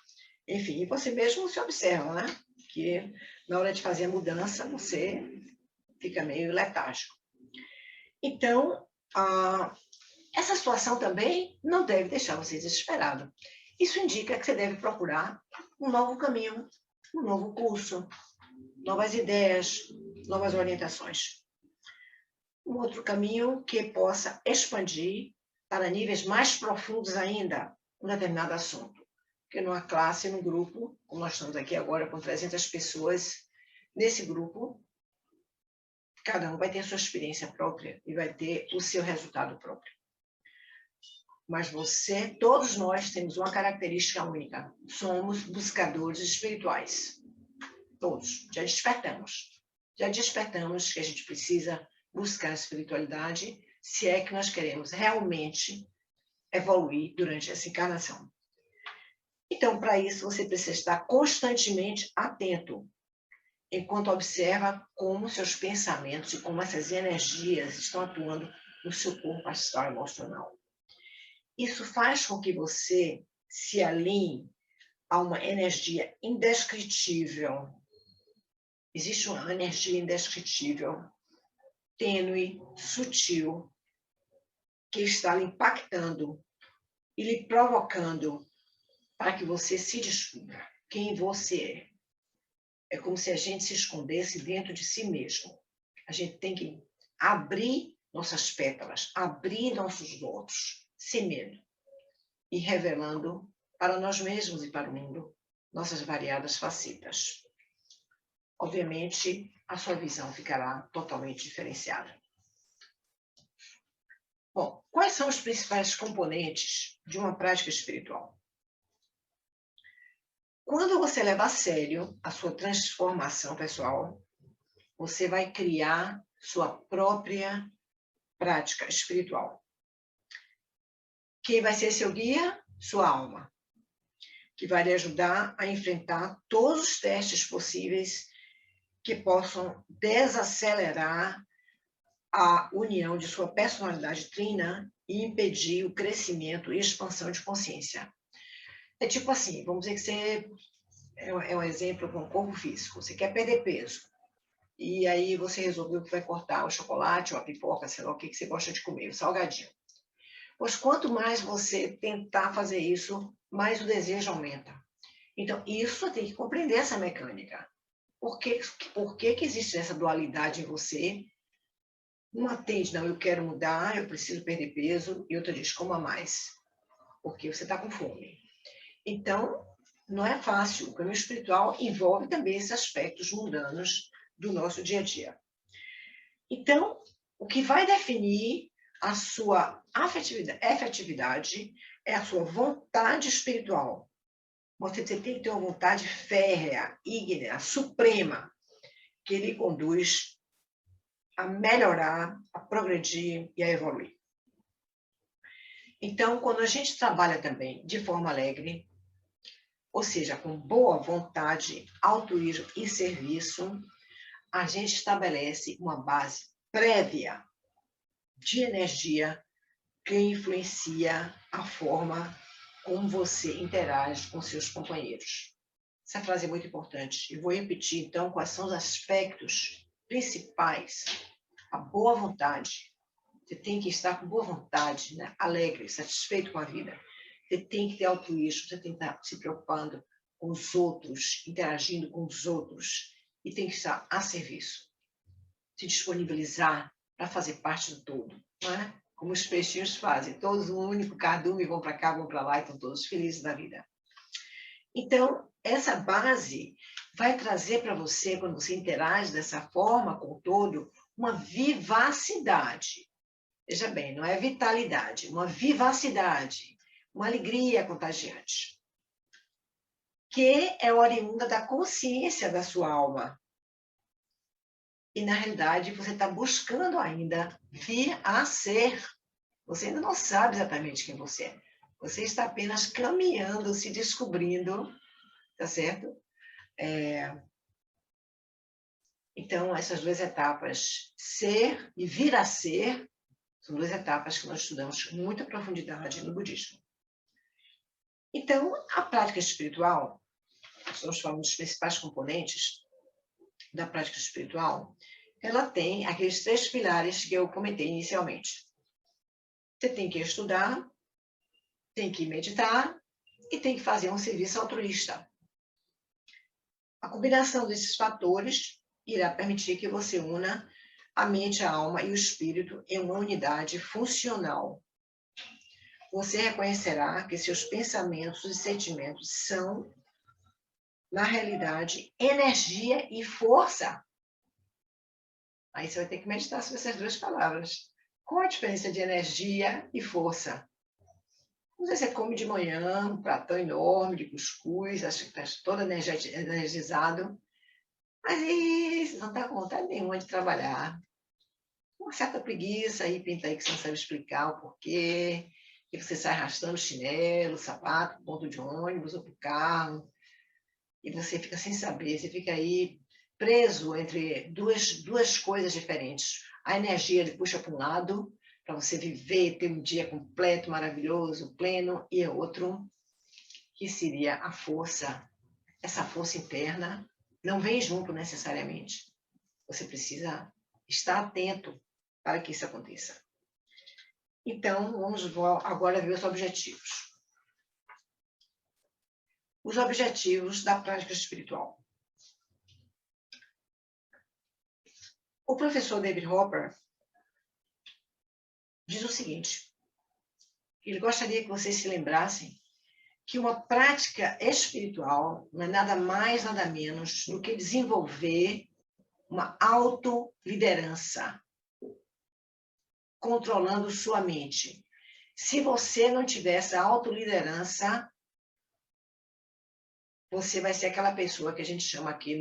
Enfim, e você mesmo se observa, né? Que na hora de fazer a mudança, você fica meio letárgico. Então, essa situação também não deve deixar você desesperado. Isso indica que você deve procurar um novo caminho, um novo curso, novas ideias, novas orientações. Um outro caminho que possa expandir para níveis mais profundos ainda um determinado assunto. Porque numa classe, num grupo, como nós estamos aqui agora com 300 pessoas, nesse grupo, cada um vai ter a sua experiência própria e vai ter o seu resultado próprio. Mas você, todos nós temos uma característica única. Somos buscadores espirituais. Todos. Já despertamos. Já despertamos que a gente precisa buscar a espiritualidade se é que nós queremos realmente evoluir durante essa encarnação. Então, para isso, você precisa estar constantemente atento, enquanto observa como seus pensamentos e como essas energias estão atuando no seu corpo astral e emocional. Isso faz com que você se alinhe a uma energia indescritível. Existe uma energia indescritível, tênue, sutil, que está lhe impactando e lhe provocando para que você se descubra quem você é. É como se a gente se escondesse dentro de si mesmo. A gente tem que abrir nossas pétalas, abrir nossos votos, sem medo, e revelando para nós mesmos e para o mundo nossas variadas facetas. Obviamente, a sua visão ficará totalmente diferenciada. Bom, quais são os principais componentes de uma prática espiritual? Quando você leva a sério a sua transformação pessoal, você vai criar sua própria prática espiritual. Quem vai ser seu guia? Sua alma, que vai lhe ajudar a enfrentar todos os testes possíveis que possam desacelerar a união de sua personalidade trina e impedir o crescimento e expansão de consciência. É tipo assim, vamos dizer que você é um exemplo com o corpo físico, você quer perder peso, e aí você resolveu que vai cortar o chocolate ou a pipoca, sei lá o que você gosta de comer, o salgadinho. Pois quanto mais você tentar fazer isso, mais o desejo aumenta. Então, isso tem que compreender essa mecânica. Por que existe essa dualidade em você? Uma atende, não, eu quero mudar, eu preciso perder peso, e outra diz, coma mais, porque você está com fome. Então, não é fácil. O caminho espiritual envolve também esses aspectos mundanos do nosso dia a dia. Então, o que vai definir a sua efetividade é a sua vontade espiritual. Você tem que ter uma vontade férrea, ígnea, suprema, que lhe conduz a melhorar, a progredir e a evoluir. Então, quando a gente trabalha também de forma alegre, ou seja, com boa vontade, altruísmo e serviço, a gente estabelece uma base prévia de energia que influencia a forma como você interage com seus companheiros. Essa frase é muito importante. Eu vou repetir, então, quais são os aspectos principais. A boa vontade. Você tem que estar com boa vontade, né? Alegre, satisfeito com a vida. Você tem que ter altruísmo, você tem que estar se preocupando com os outros, interagindo com os outros, e tem que estar a serviço. Se disponibilizar para fazer parte do todo, não é? Como os peixinhos fazem, todos um único cardume, vão para cá, vão para lá, e estão todos felizes da vida. Então, essa base vai trazer para você, quando você interage dessa forma com o todo, uma vivacidade. Veja bem, não é vitalidade, uma vivacidade, uma alegria contagiante, que é oriunda da consciência da sua alma. E, na realidade, você está buscando ainda vir a ser. Você ainda não sabe exatamente quem você é. Você está apenas caminhando, se descobrindo, tá certo? Então, essas duas etapas, ser e vir a ser, são duas etapas que nós estudamos com muita profundidade no budismo. Então, a prática espiritual estamos falando dos principais componentes da prática espiritual, ela tem aqueles 3 pilares que eu comentei inicialmente. Você tem que estudar, tem que meditar e tem que fazer um serviço altruísta. A combinação desses fatores irá permitir que você una a mente, a alma e o espírito em uma unidade funcional. Você reconhecerá que seus pensamentos e sentimentos são, na realidade, energia e força. Aí você vai ter que meditar sobre essas 2 palavras. Qual a diferença de energia e força? Às vezes você come de manhã um pratão enorme de cuscuz, acha que está todo energizado, mas aí você não está com vontade nenhuma de trabalhar. Uma certa preguiça aí, pinta aí que você não sabe explicar o porquê, e você sai arrastando chinelo, sapato, ponto de ônibus ou para o carro, e você fica sem saber, você fica aí preso entre duas coisas diferentes. A energia ele puxa para um lado, para você viver, ter um dia completo, maravilhoso, pleno, e outro, que seria a força. Essa força interna não vem junto necessariamente. Você precisa estar atento para que isso aconteça. Então, vamos agora ver os objetivos. Os objetivos da prática espiritual. O professor David Hopper diz o seguinte: ele gostaria que vocês se lembrassem que uma prática espiritual não é nada mais, nada menos do que desenvolver uma autoliderança, controlando sua mente. Se você não tiver essa autoliderança, você vai ser aquela pessoa que a gente chama aqui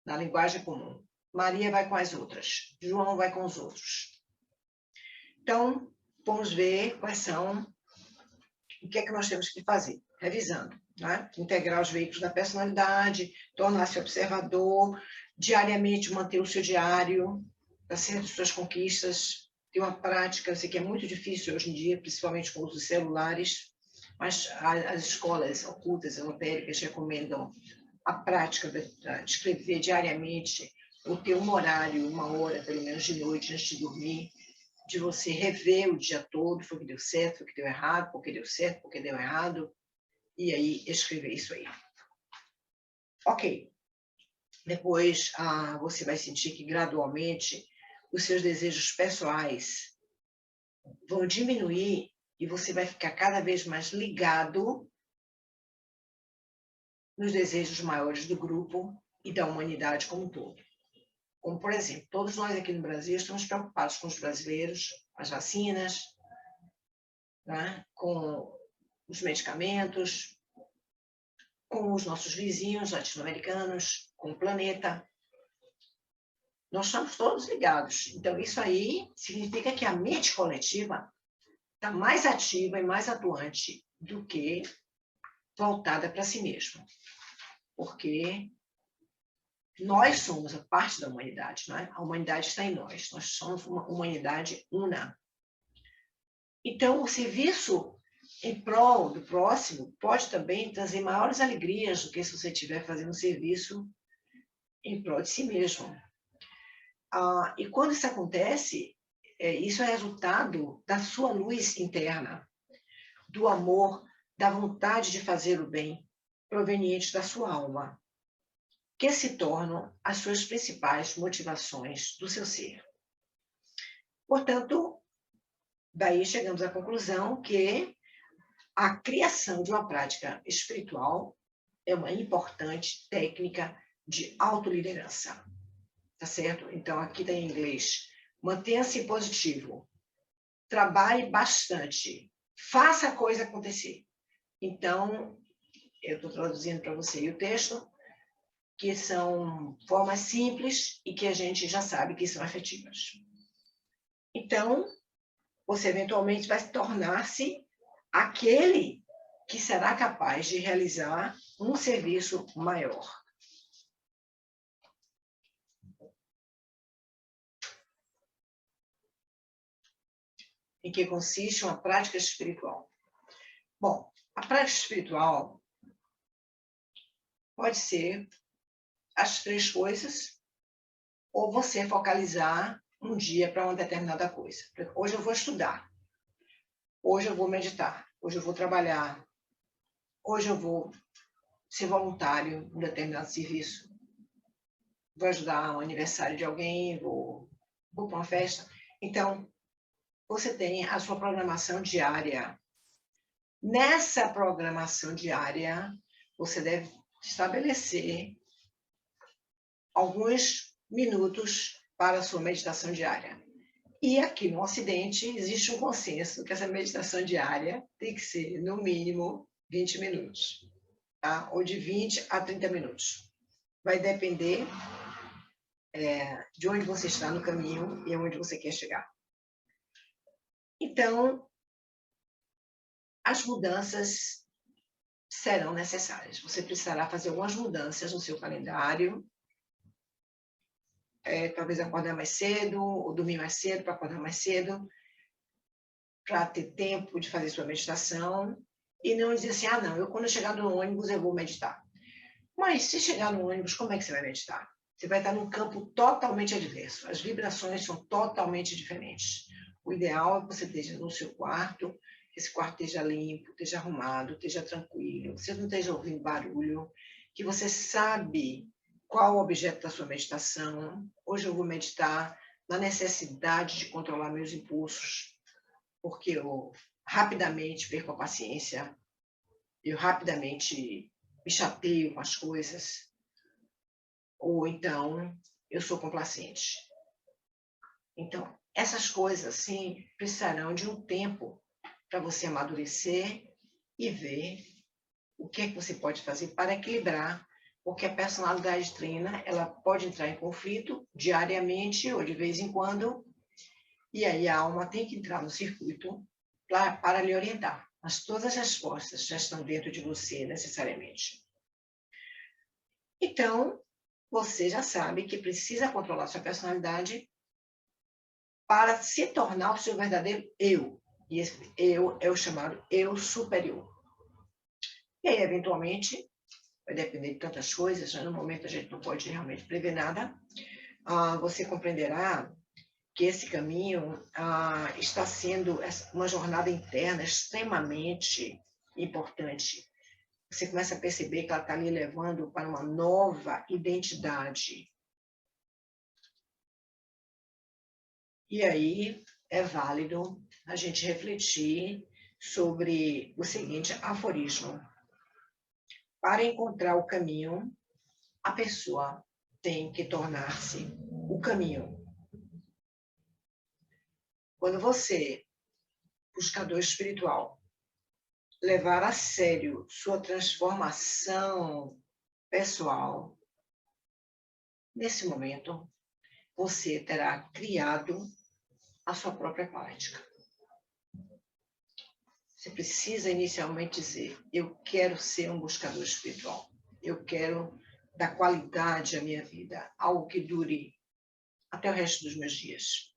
na linguagem comum. Maria vai com as outras, João vai com os outros. Então, vamos ver quais são, o que é que nós temos que fazer, revisando. Né? Integrar os veículos da personalidade, tornar-se observador, diariamente manter o seu diário, tá certo? Suas conquistas, ter uma prática, eu sei que é muito difícil hoje em dia, principalmente com os celulares, mas as escolas ocultas, esotéricas, recomendam a prática de escrever diariamente, ou ter um horário, 1 hora, pelo menos, de noite, antes de dormir, de você rever o dia todo, foi o que deu certo, foi o que deu errado, por que deu certo, por que deu errado, e aí escrever isso aí. Ok. Depois, você vai sentir que, gradualmente, os seus desejos pessoais vão diminuir e você vai ficar cada vez mais ligado nos desejos maiores do grupo e da humanidade como um todo. Como, por exemplo, todos nós aqui no Brasil estamos preocupados com os brasileiros, as vacinas, né? Com os medicamentos, com os nossos vizinhos latino-americanos, com o planeta. Nós estamos todos ligados. Então, isso aí significa que a mente coletiva está mais ativa e mais atuante do que voltada para si mesma. Porque nós somos a parte da humanidade, não é? A humanidade está em nós. Nós somos uma humanidade una. Então, o serviço em prol do próximo pode também trazer maiores alegrias do que se você estiver fazendo um serviço em prol de si mesmo. E quando isso acontece, isso é resultado da sua luz interna, do amor, da vontade de fazer o bem, proveniente da sua alma, que se tornam as suas principais motivações do seu ser. Portanto, daí chegamos à conclusão que a criação de uma prática espiritual é uma importante técnica de autoliderança. Tá certo? Então, aqui está em inglês. Mantenha-se positivo. Trabalhe bastante. Faça a coisa acontecer. Então, eu estou traduzindo para você o texto, que são formas simples e que a gente já sabe que são efetivas. Então, você eventualmente vai tornar-se aquele que será capaz de realizar um serviço maior. Em que consiste uma prática espiritual? Bom, a prática espiritual Pode ser as 3 coisas, ou você focalizar um dia para uma determinada coisa. Hoje eu vou estudar, hoje eu vou meditar, hoje eu vou trabalhar, hoje eu vou ser voluntário em um determinado serviço, vou ajudar o aniversário de alguém, vou para uma festa. Então, você tem a sua programação diária. Nessa programação diária, você deve estabelecer alguns minutos para a sua meditação diária. E aqui no Ocidente existe um consenso que essa meditação diária tem que ser, no mínimo, 20 minutos, tá? Ou de 20 a 30 minutos. Vai depender de onde você está no caminho e aonde você quer chegar. Então, as mudanças serão necessárias. Você precisará fazer algumas mudanças no seu calendário, talvez acordar mais cedo, ou dormir mais cedo para acordar mais cedo, para ter tempo de fazer sua meditação, e não dizer assim, não, quando eu chegar no ônibus eu vou meditar. Mas se chegar no ônibus, como é que você vai meditar? Você vai estar num campo totalmente adverso, as vibrações são totalmente diferentes. O ideal é que você esteja no seu quarto, que esse quarto esteja limpo, esteja arrumado, esteja tranquilo, que você não esteja ouvindo barulho, que você sabe qual o objeto da sua meditação. Hoje eu vou meditar na necessidade de controlar meus impulsos, porque eu rapidamente perco a paciência, eu rapidamente me chateio com as coisas, ou então eu sou complacente. Então, essas coisas, sim, precisarão de um tempo para você amadurecer e ver o que é que você pode fazer para equilibrar, porque a personalidade trina, ela pode entrar em conflito diariamente ou de vez em quando, e aí a alma tem que entrar no circuito para lhe orientar. Mas todas as respostas já estão dentro de você, necessariamente. Então, você já sabe que precisa controlar sua personalidade para se tornar o seu verdadeiro eu. E esse eu é o chamado eu superior. E aí, eventualmente, vai depender de tantas coisas, no momento a gente não pode realmente prever nada, você compreenderá que esse caminho está sendo uma jornada interna extremamente importante. Você começa a perceber que ela está lhe levando para uma nova identidade. E aí é válido a gente refletir sobre o seguinte aforismo. Para encontrar o caminho, a pessoa tem que tornar-se o caminho. Quando você, buscador espiritual, levar a sério sua transformação pessoal, nesse momento, você terá criado a sua própria prática. Você precisa inicialmente dizer, eu quero ser um buscador espiritual. Eu quero dar qualidade à minha vida, algo que dure até o resto dos meus dias.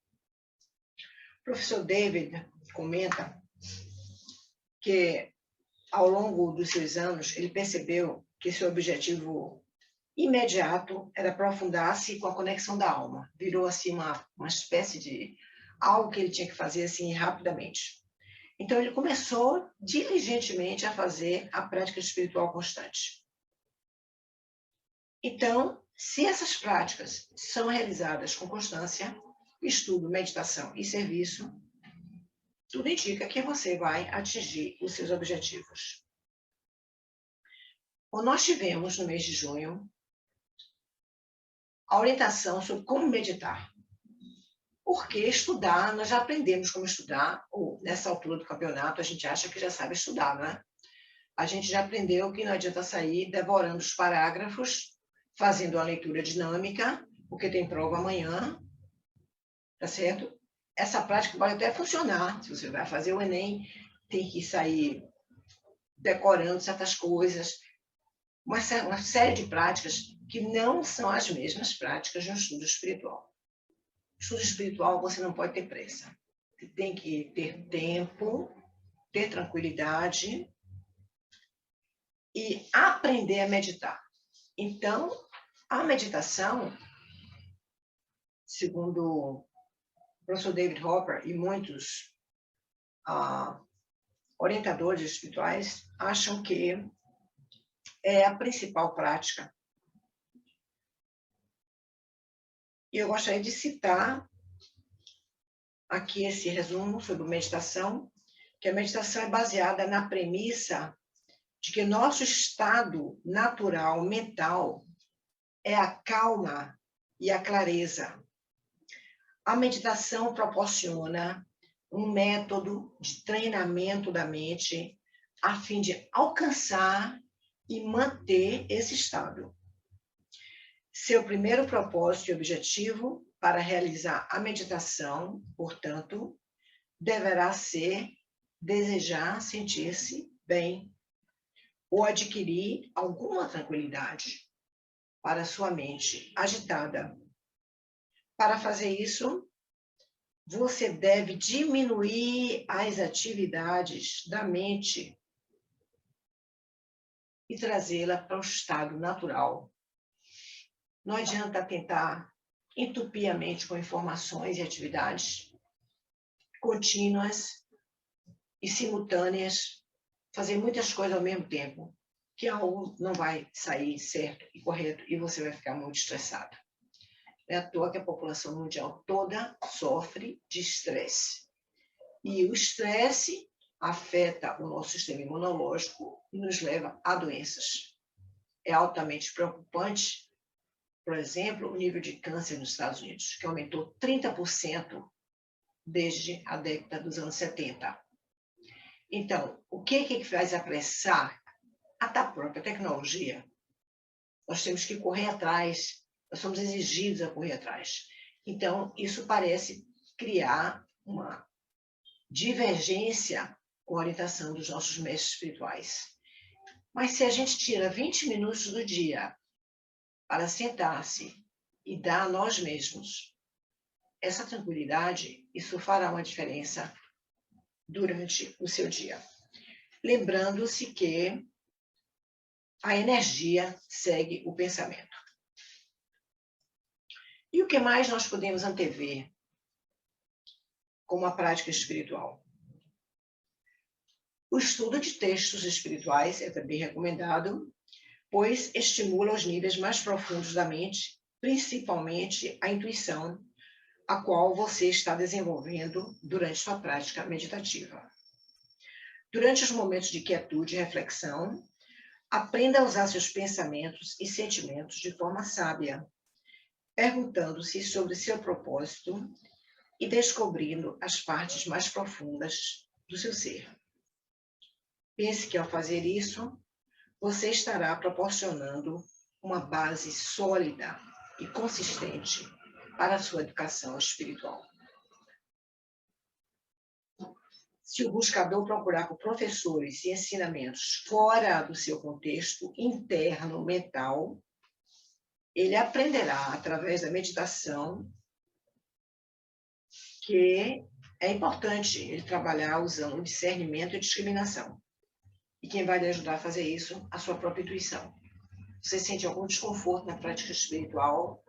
O professor David comenta que, ao longo dos seus anos, ele percebeu que seu objetivo imediato era aprofundar-se com a conexão da alma. Virou assim uma espécie de algo que ele tinha que fazer assim rapidamente. Então ele começou diligentemente a fazer a prática espiritual constante. Então, se essas práticas são realizadas com constância, estudo, meditação e serviço, tudo indica que você vai atingir os seus objetivos. Bom, nós tivemos no mês de junho a orientação sobre como meditar. Porque estudar, nós já aprendemos como estudar, ou nessa altura do campeonato a gente acha que já sabe estudar, né? A gente já aprendeu que não adianta sair devorando os parágrafos, fazendo a leitura dinâmica, porque tem prova amanhã, tá certo? Essa prática pode até funcionar, se você vai fazer o Enem, tem que sair decorando certas coisas, uma série de práticas que não são as mesmas práticas de um estudo espiritual. Estudo espiritual, você não pode ter pressa. Você tem que ter tempo, ter tranquilidade e aprender a meditar. Então, a meditação, segundo o professor David Hopper e muitos orientadores espirituais, acham que é a principal prática. E eu gostaria de citar aqui esse resumo sobre meditação, que a meditação é baseada na premissa de que nosso estado natural mental é a calma e a clareza. A meditação proporciona um método de treinamento da mente a fim de alcançar e manter esse estado. Seu primeiro propósito e objetivo para realizar a meditação, portanto, deverá ser desejar sentir-se bem ou adquirir alguma tranquilidade para sua mente agitada. Para fazer isso, você deve diminuir as atividades da mente e trazê-la para o estado natural. Não adianta tentar entupir a mente com informações e atividades contínuas e simultâneas, fazer muitas coisas ao mesmo tempo, que algo não vai sair certo e correto e você vai ficar muito estressado. É à toa que a população mundial toda sofre de estresse. E o estresse afeta o nosso sistema imunológico e nos leva a doenças. É altamente preocupante, por exemplo, o nível de câncer nos Estados Unidos, que aumentou 30% desde a década dos anos 70. Então, o que faz apressar a própria tecnologia? Nós temos que correr atrás, nós somos exigidos a correr atrás. Então, isso parece criar uma divergência com a orientação dos nossos mestres espirituais. Mas se a gente tira 20 minutos do dia para sentar-se e dar a nós mesmos essa tranquilidade, isso fará uma diferença durante o seu dia. Lembrando-se que a energia segue o pensamento. E o que mais nós podemos antever como a prática espiritual? O estudo de textos espirituais é também recomendado, pois estimula os níveis mais profundos da mente, principalmente a intuição, a qual você está desenvolvendo durante sua prática meditativa. Durante os momentos de quietude e reflexão, aprenda a usar seus pensamentos e sentimentos de forma sábia, perguntando-se sobre seu propósito e descobrindo as partes mais profundas do seu ser. Pense que, ao fazer isso, você estará proporcionando uma base sólida e consistente para a sua educação espiritual. Se o buscador procurar por professores e ensinamentos fora do seu contexto interno mental, ele aprenderá, através da meditação, que é importante ele trabalhar usando o discernimento e discriminação. E quem vai lhe ajudar a fazer isso? A sua própria intuição. Você sente algum desconforto na prática espiritual?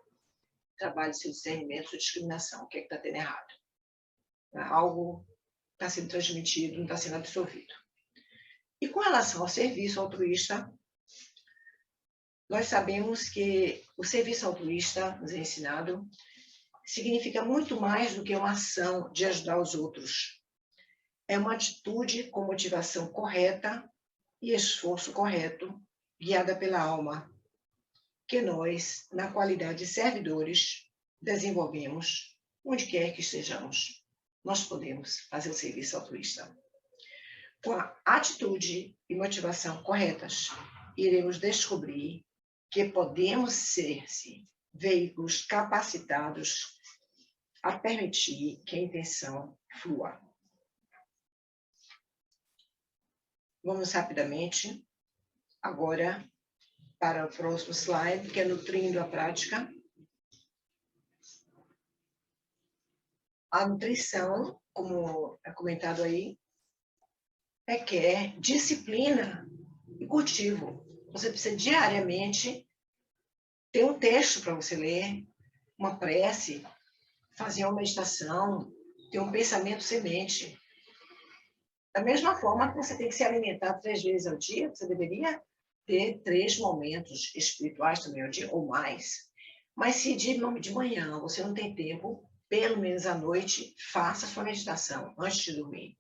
Trabalhe seu discernimento, sua discriminação. O que é que está tendo errado? Algo está sendo transmitido, não está sendo absorvido. E com relação ao serviço altruísta, nós sabemos que o serviço altruísta, nos é ensinado, significa muito mais do que uma ação de ajudar os outros. É uma atitude com motivação correta e esforço correto, guiada pela alma, que nós, na qualidade de servidores, desenvolvemos onde quer que estejamos. Nós podemos fazer o serviço altruísta. Com a atitude e motivação corretas, iremos descobrir que podemos ser veículos capacitados a permitir que a intenção flua. Vamos rapidamente agora para o próximo slide, que é nutrindo a prática. A nutrição, como é comentado aí, requer disciplina e cultivo. Você precisa diariamente Tem um texto para você ler, uma prece, fazer uma meditação, ter um pensamento semente. Da mesma forma que você tem que se alimentar 3 vezes ao dia, você deveria ter 3 momentos espirituais também ao dia, ou mais. Mas se de manhã você não tem tempo, pelo menos à noite, faça sua meditação antes de dormir.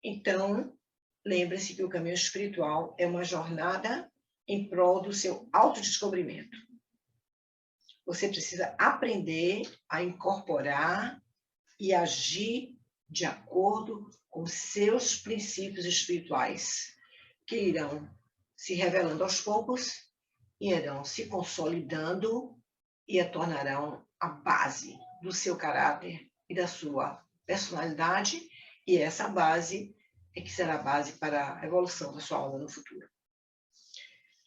Então, lembre-se que o caminho espiritual é uma jornada em prol do seu autodescobrimento. Você precisa aprender a incorporar e agir de acordo com seus princípios espirituais, que irão se revelando aos poucos, irão se consolidando e a tornarão a base do seu caráter e da sua personalidade, e essa base é que será a base para a evolução da sua alma no futuro.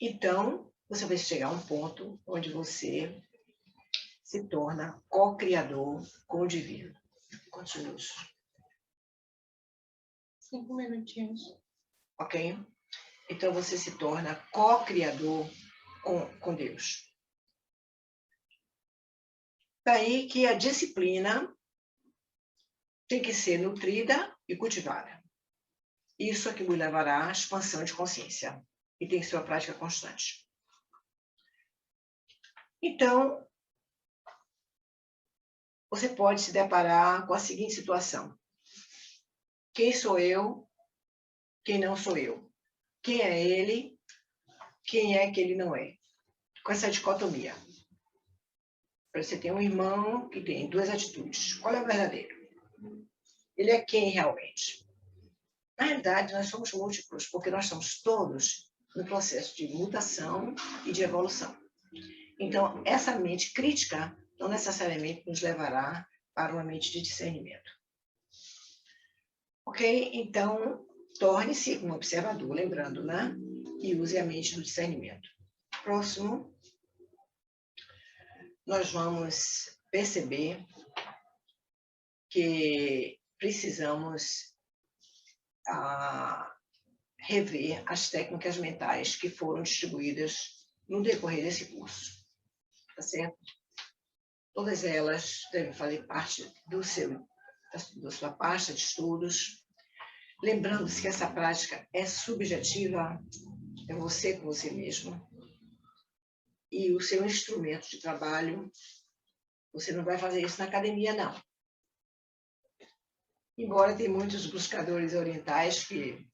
Então, você vai chegar a um ponto onde você se torna co-criador com o divino. Quantos minutos? 5 minutinhos. Ok? Então, você se torna co-criador com Deus. Daí que a disciplina tem que ser nutrida e cultivada. Isso é que me levará à expansão de consciência. E tem que ser uma prática constante. Então, você pode se deparar com a seguinte situação. Quem sou eu? Quem não sou eu? Quem é ele? Quem é que ele não é? Com essa dicotomia. Você tem um irmão que tem 2 atitudes. Qual é o verdadeiro? Ele é quem realmente? Na realidade, nós somos múltiplos, porque nós estamos todos no processo de mutação e de evolução. Então, essa mente crítica não necessariamente nos levará para uma mente de discernimento. Ok? Então, torne-se um observador, lembrando, né? E use a mente do discernimento. Próximo, nós vamos perceber que precisamos rever as técnicas mentais que foram distribuídas no decorrer desse curso. Tá certo? Todas elas devem fazer parte da sua pasta de estudos. Lembrando-se que essa prática é subjetiva, é você com você mesmo. E o seu instrumento de trabalho, você não vai fazer isso na academia, não. Embora tem muitos buscadores orientais que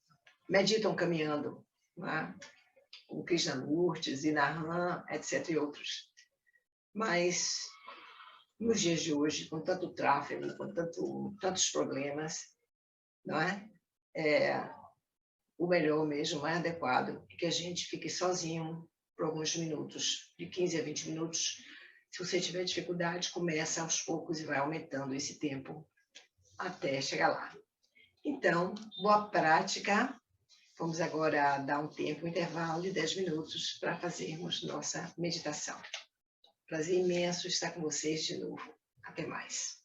meditam caminhando, né? Como Krishnamurti, Zinahan, etc. e outros. Mas, nos dias de hoje, com tanto tráfego, com tantos problemas, não é? O melhor mesmo, o mais adequado, é que a gente fique sozinho por alguns minutos, de 15 a 20 minutos. Se você tiver dificuldade, começa aos poucos e vai aumentando esse tempo até chegar lá. Então, boa prática. Vamos agora dar um tempo, um intervalo de 10 minutos para fazermos nossa meditação. Prazer imenso estar com vocês de novo. Até mais.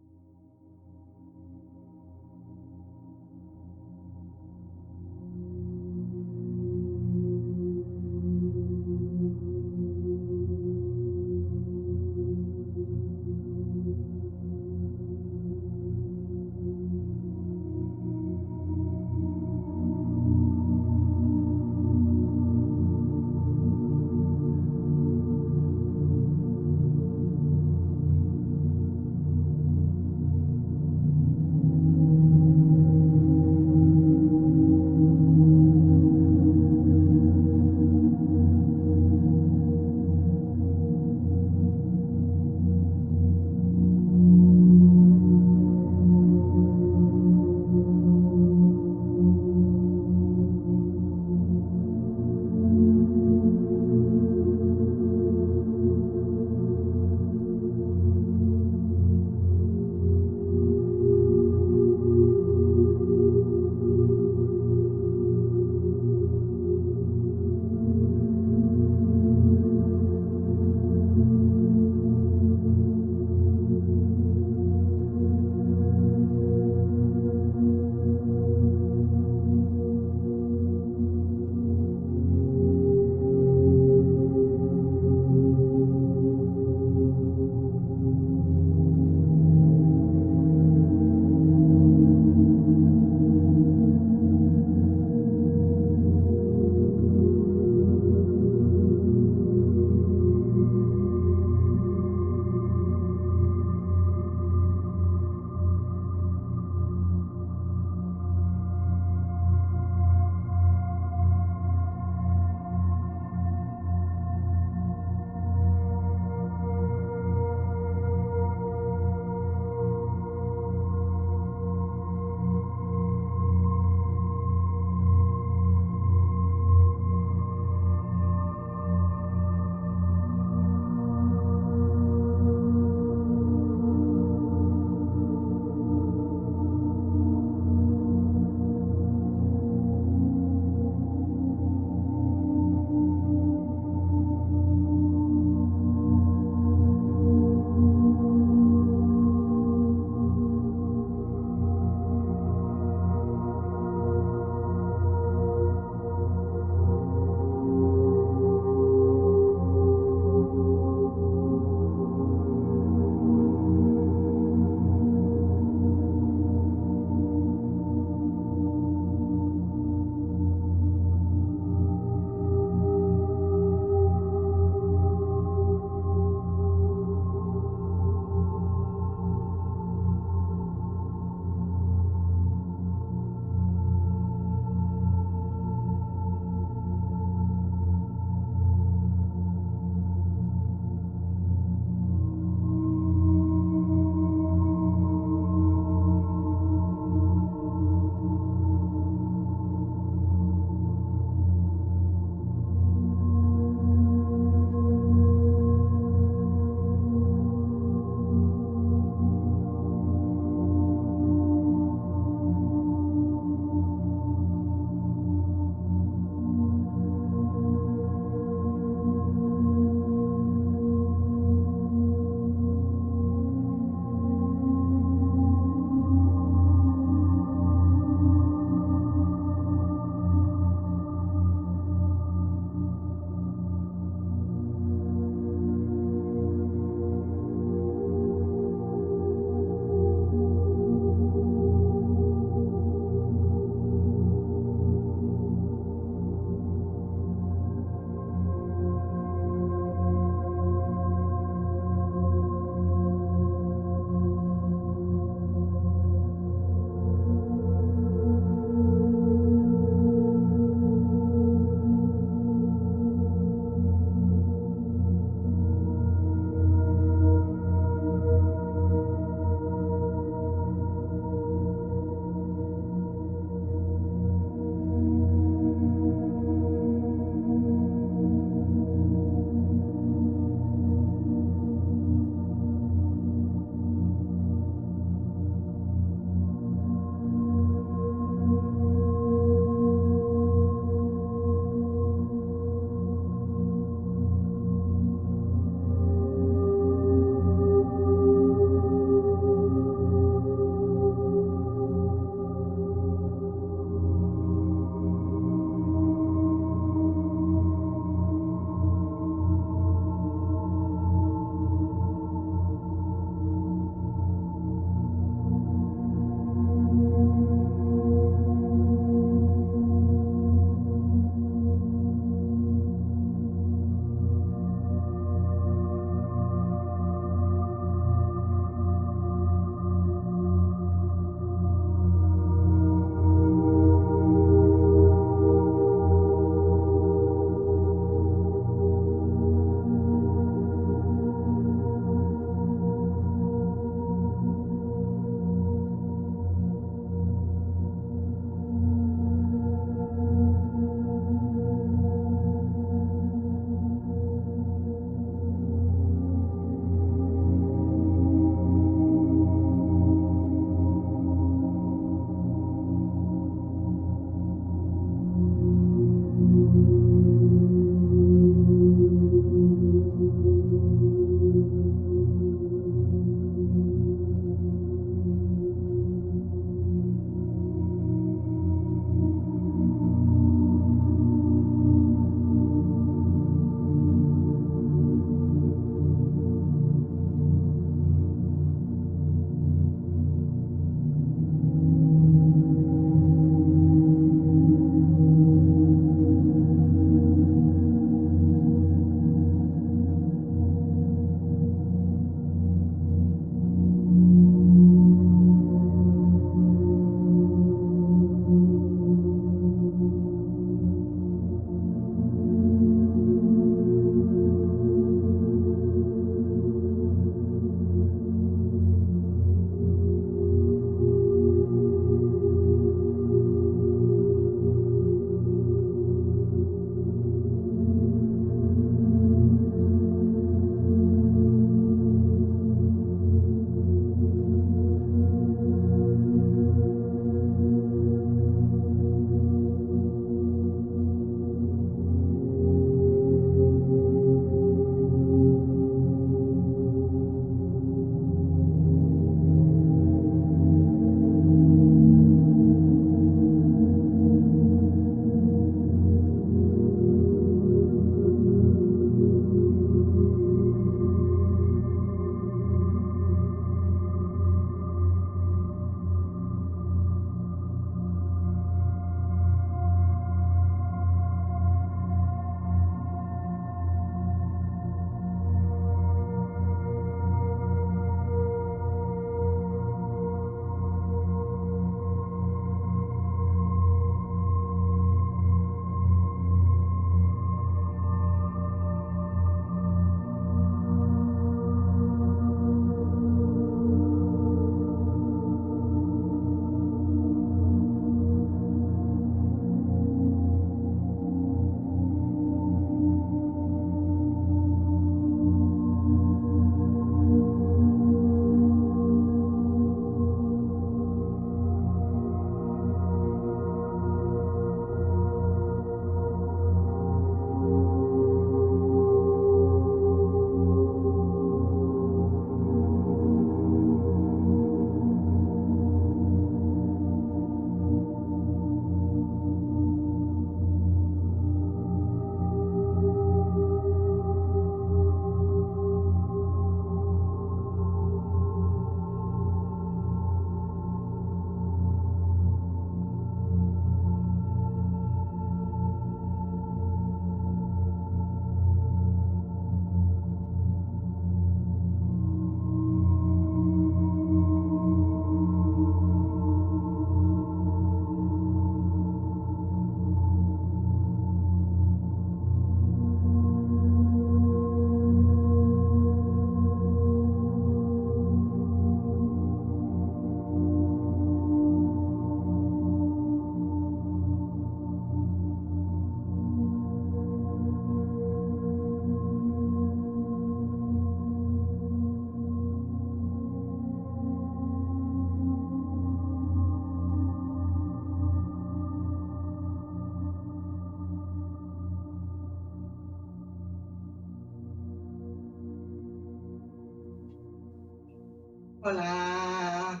Olá,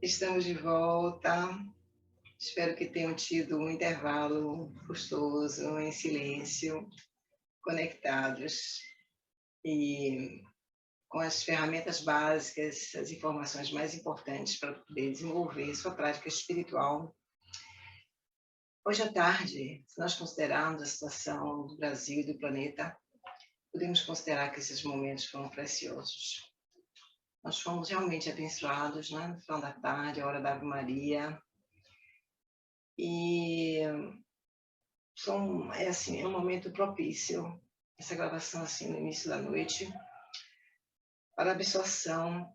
estamos de volta. Espero que tenham tido um intervalo gostoso, em silêncio, conectados e com as ferramentas básicas, as informações mais importantes para poder desenvolver sua prática espiritual. Hoje à tarde, se nós considerarmos a situação do Brasil e do planeta, podemos considerar que esses momentos foram preciosos. Nós fomos realmente abençoados, né? No final da tarde, a hora da Ave Maria. E é um momento propício, essa gravação assim no início da noite, para a absorção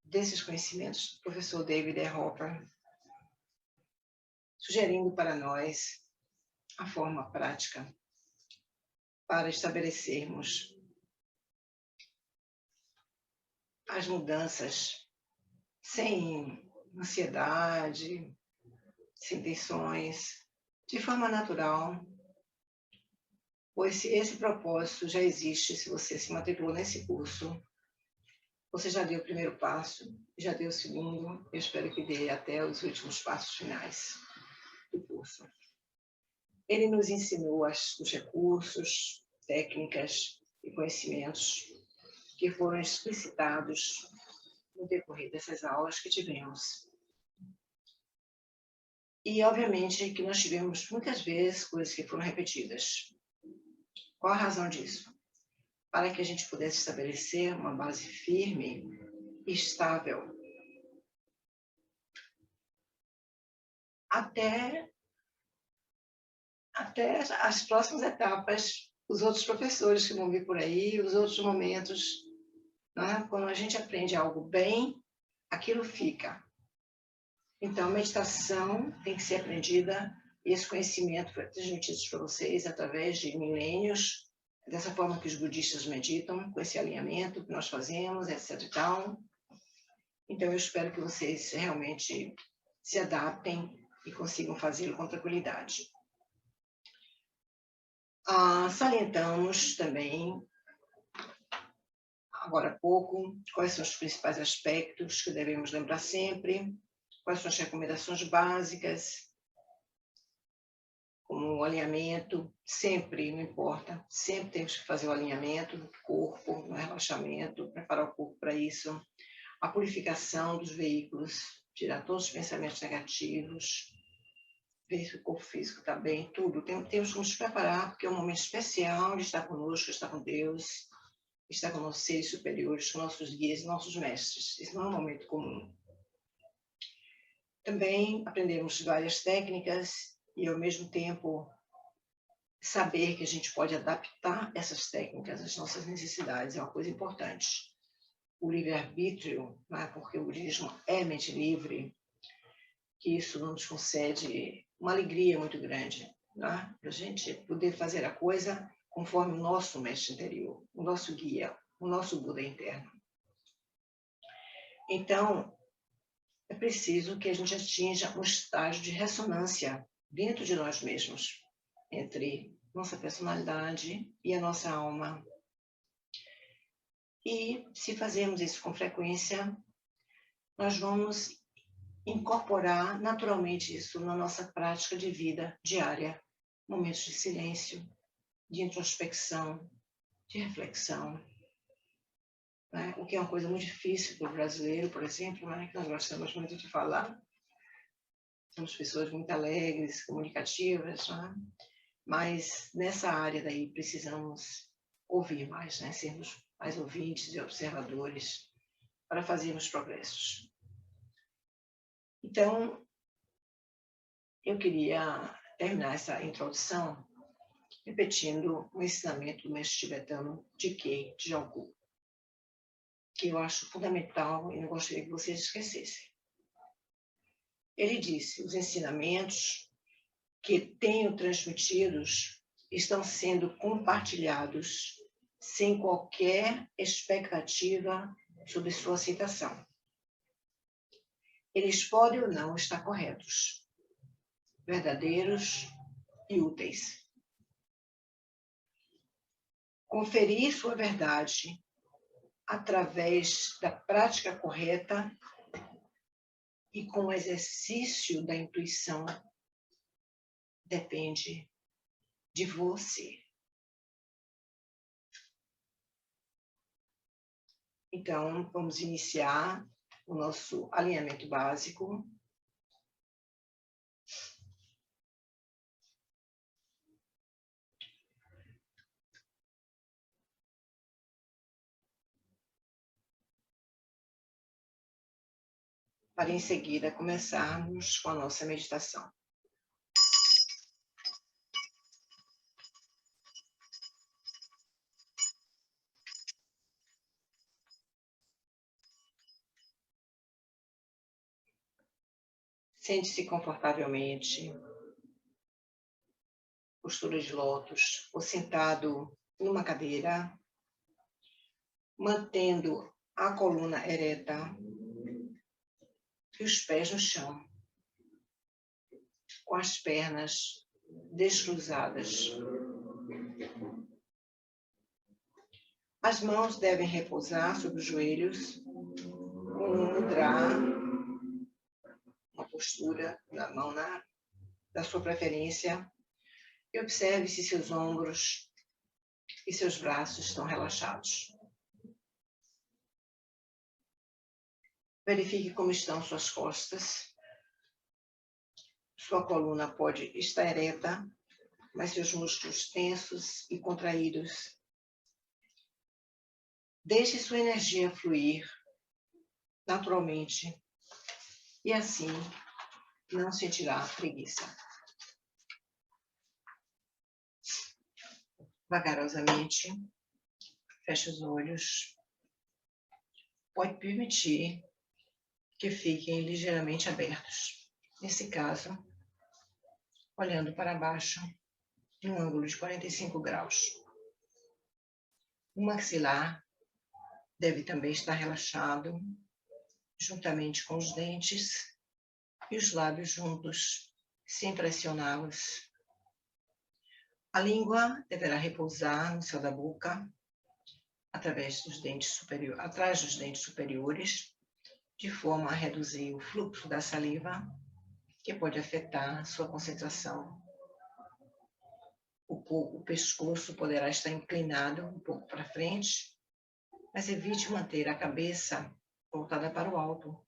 desses conhecimentos do professor David E. Hopper, sugerindo para nós a forma prática para estabelecermos as mudanças sem ansiedade, sem tensões, de forma natural, pois esse propósito já existe se você se matriculou nesse curso. Você já deu o primeiro passo, já deu o segundo, eu espero que dê até os últimos passos finais do curso. Ele nos ensinou os recursos, técnicas e conhecimentos que foram explicitados no decorrer dessas aulas que tivemos. E, obviamente, que nós tivemos muitas vezes coisas que foram repetidas. Qual a razão disso? Para que a gente pudesse estabelecer uma base firme e estável até as próximas etapas, os outros professores que vão vir por aí, os outros momentos, né? Quando a gente aprende algo bem, aquilo fica. Então, a meditação tem que ser aprendida, e esse conhecimento foi transmitido para vocês através de milênios, dessa forma que os budistas meditam, com esse alinhamento que nós fazemos, etc. e tal. Então, eu espero que vocês realmente se adaptem e consigam fazê-lo com tranquilidade. Salientamos também, agora há pouco, quais são os principais aspectos que devemos lembrar sempre, quais são as recomendações básicas, como o alinhamento, sempre, não importa, sempre temos que fazer o alinhamento do corpo, o relaxamento, preparar o corpo para isso, a purificação dos veículos, tirar todos os pensamentos negativos, ver se o corpo físico está bem, tudo. Temos que nos preparar, porque é um momento especial de estar conosco, estar com Deus, estar com nossos seres superiores, com nossos guias e nossos mestres. Isso não é um momento comum. Também aprendemos várias técnicas e, ao mesmo tempo, saber que a gente pode adaptar essas técnicas às nossas necessidades é uma coisa importante. O livre-arbítrio, né, porque o budismo é mente livre, que isso nos concede uma alegria muito grande, né? Para a gente poder fazer a coisa conforme o nosso mestre interior, o nosso guia, o nosso Buda interno. Então, é preciso que a gente atinja um estágio de ressonância dentro de nós mesmos, entre nossa personalidade e a nossa alma. E, se fazermos isso com frequência, nós vamos incorporar naturalmente isso na nossa prática de vida diária. Momentos de silêncio, de introspecção, de reflexão. Né? O que é uma coisa muito difícil para o brasileiro, por exemplo, né? Que nós gostamos muito de falar. Somos pessoas muito alegres, comunicativas, né? Mas nessa área daí precisamos ouvir mais, né? Sermos mais ouvintes e observadores para fazermos progressos. Então, eu queria terminar essa introdução repetindo o ensinamento do mestre tibetano Dikei Gyalgu, que eu acho fundamental e não gostaria que vocês esquecessem. Ele disse: os ensinamentos que tenho transmitidos estão sendo compartilhados sem qualquer expectativa sobre sua aceitação. Eles podem ou não estar corretos, verdadeiros e úteis. Conferir sua verdade através da prática correta e com o exercício da intuição, depende de você. Então, vamos iniciar o nosso alinhamento básico. Para em seguida começarmos com a nossa meditação. Sente-se confortavelmente, postura de lótus, ou sentado numa cadeira, mantendo a coluna ereta e os pés no chão, com as pernas descruzadas. As mãos devem repousar sobre os joelhos, com um mudra, uma postura da mão da sua preferência, e observe se seus ombros e seus braços estão relaxados. Verifique como estão suas costas. Sua coluna pode estar ereta, mas seus músculos tensos e contraídos. Deixe sua energia fluir naturalmente e assim não sentirá preguiça. Vagarosamente, feche os olhos. Pode permitir que fiquem ligeiramente abertos. Nesse caso, olhando para baixo, num ângulo de 45 graus. O maxilar deve também estar relaxado, juntamente com os dentes e os lábios juntos, sem pressioná-los. A língua deverá repousar no céu da boca, atrás dos dentes superiores, de forma a reduzir o fluxo da saliva, que pode afetar sua concentração. O pescoço poderá estar inclinado um pouco para frente, mas evite manter a cabeça voltada para o alto,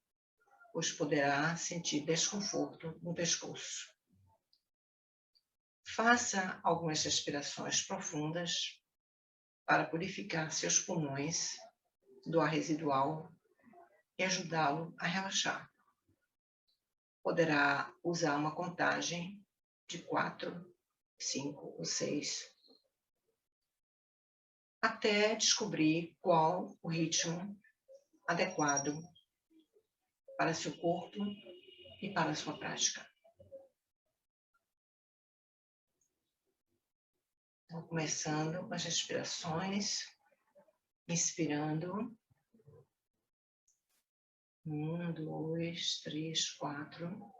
pois poderá sentir desconforto no pescoço. Faça algumas respirações profundas para purificar seus pulmões do ar residual e ajudá-lo a relaxar. Poderá usar uma contagem de 4, 5 ou 6, até descobrir qual o ritmo adequado para seu corpo e para a sua prática. Então, começando com as respirações, inspirando. 1, 2, 3, 4.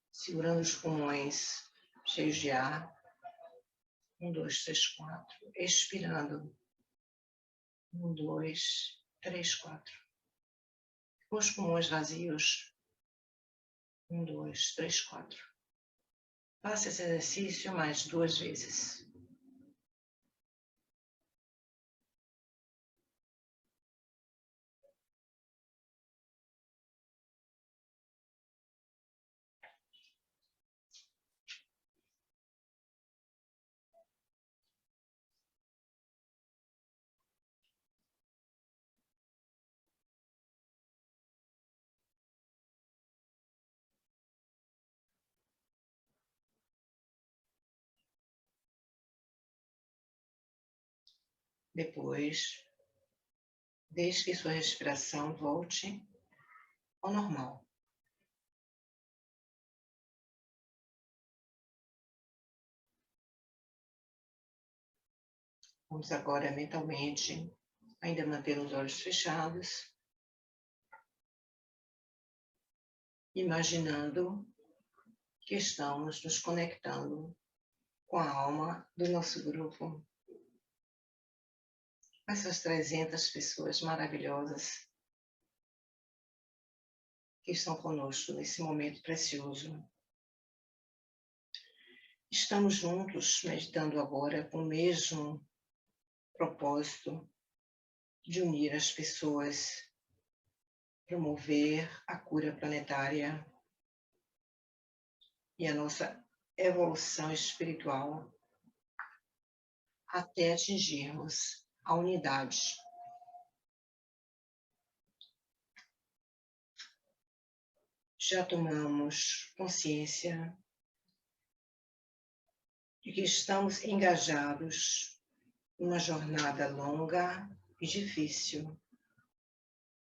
Segurando os pulmões cheios de ar. 1, 2, 3, 4. Expirando. 1, 2, 3, 4. Com os pulmões vazios. 1, 2, 3, 4. Faça esse exercício mais 2 vezes. Depois, deixe que sua respiração volte ao normal. Vamos agora mentalmente, ainda mantendo os olhos fechados, imaginando que estamos nos conectando com a alma do nosso grupo. essas 300 pessoas maravilhosas que estão conosco nesse momento precioso. Estamos juntos meditando agora com o mesmo propósito de unir as pessoas, promover a cura planetária e a nossa evolução espiritual até atingirmos a unidade. Já tomamos consciência de que estamos engajados numa jornada longa e difícil,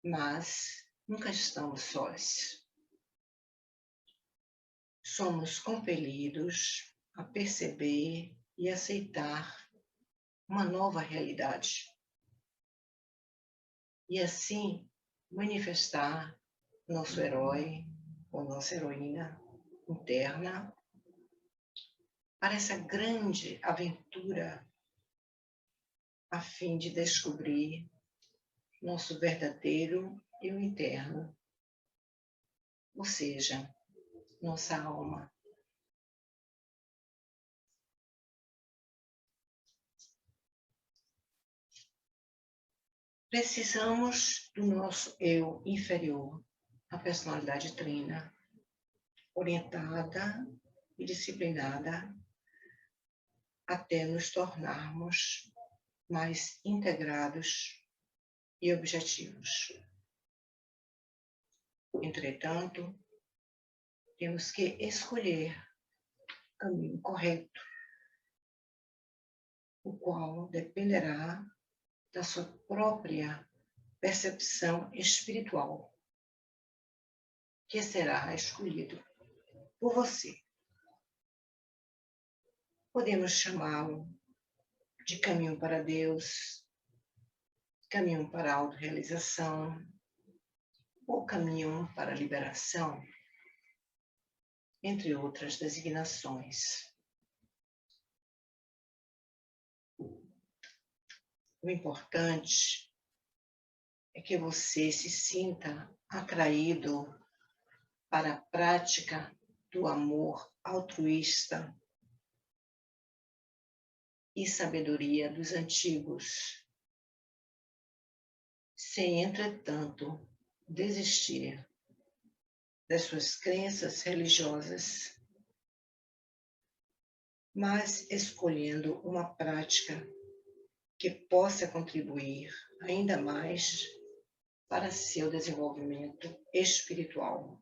mas nunca estamos sós. Somos compelidos a perceber e aceitar uma nova realidade e assim manifestar nosso herói ou nossa heroína interna para essa grande aventura a fim de descobrir nosso verdadeiro eu interno, ou seja, nossa alma. Precisamos do nosso eu inferior, a personalidade trina, orientada e disciplinada até nos tornarmos mais integrados e objetivos. Entretanto, temos que escolher o caminho correto, o qual dependerá da sua própria percepção espiritual, que será escolhido por você. Podemos chamá-lo de caminho para Deus, caminho para a autorrealização, ou caminho para a liberação, entre outras designações. O importante é que você se sinta atraído para a prática do amor altruísta e sabedoria dos antigos, sem, entretanto, desistir das suas crenças religiosas, mas escolhendo uma prática que possa contribuir ainda mais para seu desenvolvimento espiritual.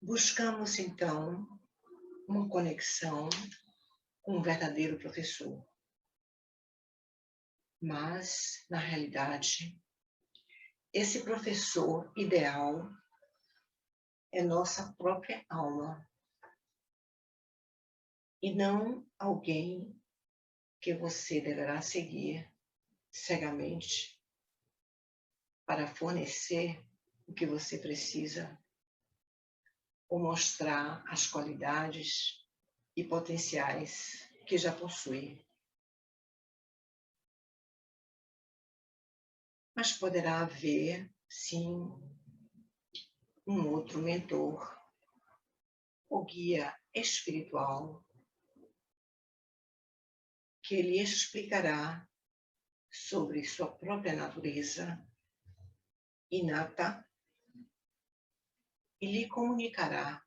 Buscamos, então, uma conexão com um verdadeiro professor. Mas, na realidade, esse professor ideal é nossa própria alma e não alguém que você deverá seguir cegamente para fornecer o que você precisa ou mostrar as qualidades e potenciais que já possui. Mas poderá haver, sim, um outro mentor ou guia espiritual que lhe explicará sobre sua própria natureza inata e lhe comunicará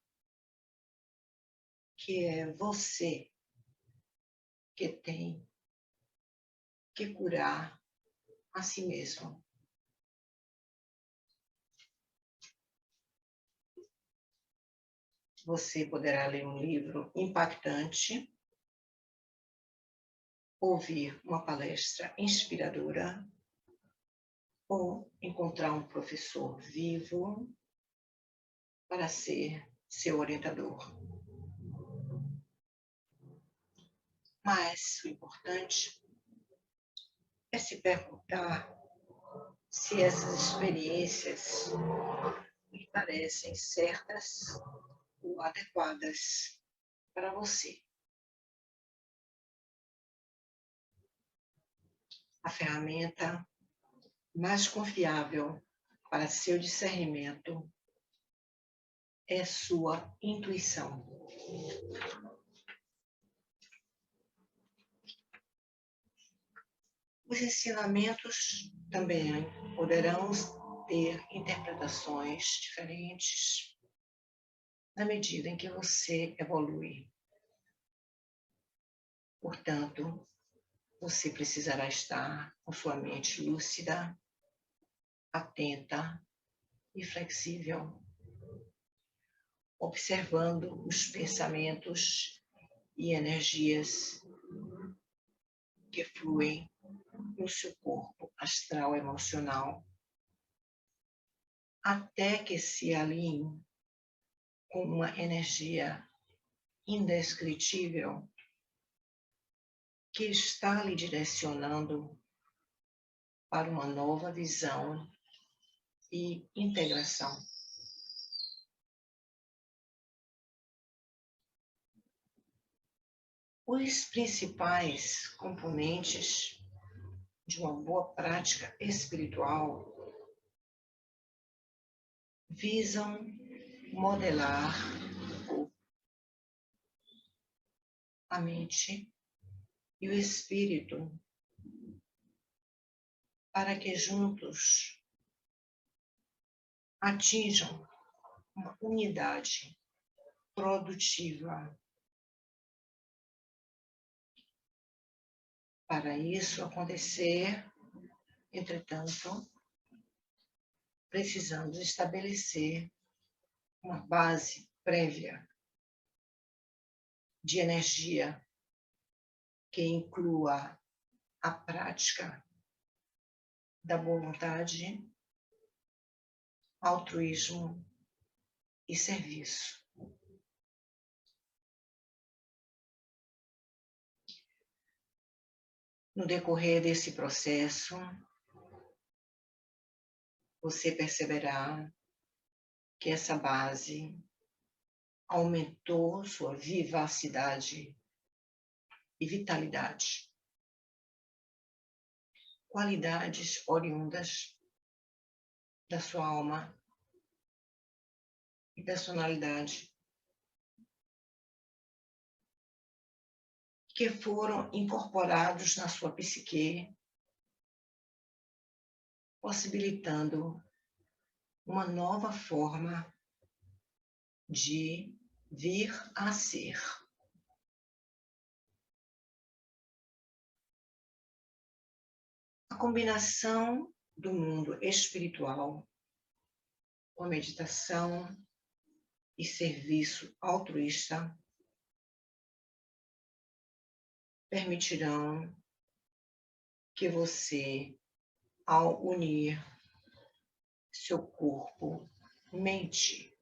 que é você que tem que curar a si mesmo. Você poderá ler um livro impactante, ouvir uma palestra inspiradora ou encontrar um professor vivo para ser seu orientador. Mas o importante é se perguntar se essas experiências lhe parecem certas ou adequadas para você. A ferramenta mais confiável para seu discernimento é sua intuição. Os ensinamentos também poderão ter interpretações diferentes na medida em que você evolui. Portanto, você precisará estar com sua mente lúcida, atenta e flexível, observando os pensamentos e energias que fluem no seu corpo astral emocional, até que se alinhem com uma energia indescritível que está lhe direcionando para uma nova visão e integração. Os principais componentes de uma boa prática espiritual visam modelar a mente e o espírito para que juntos atinjam uma unidade produtiva. Para isso acontecer, entretanto, precisamos estabelecer uma base prévia de energia que inclua a prática da boa vontade, altruísmo e serviço. No decorrer desse processo, você perceberá que essa base aumentou sua vivacidade e vitalidade, qualidades oriundas da sua alma e personalidade, que foram incorporados na sua psique, possibilitando uma nova forma de vir a ser. A combinação do mundo espiritual com a meditação e serviço altruísta permitirão que você, ao unir seu corpo, mente,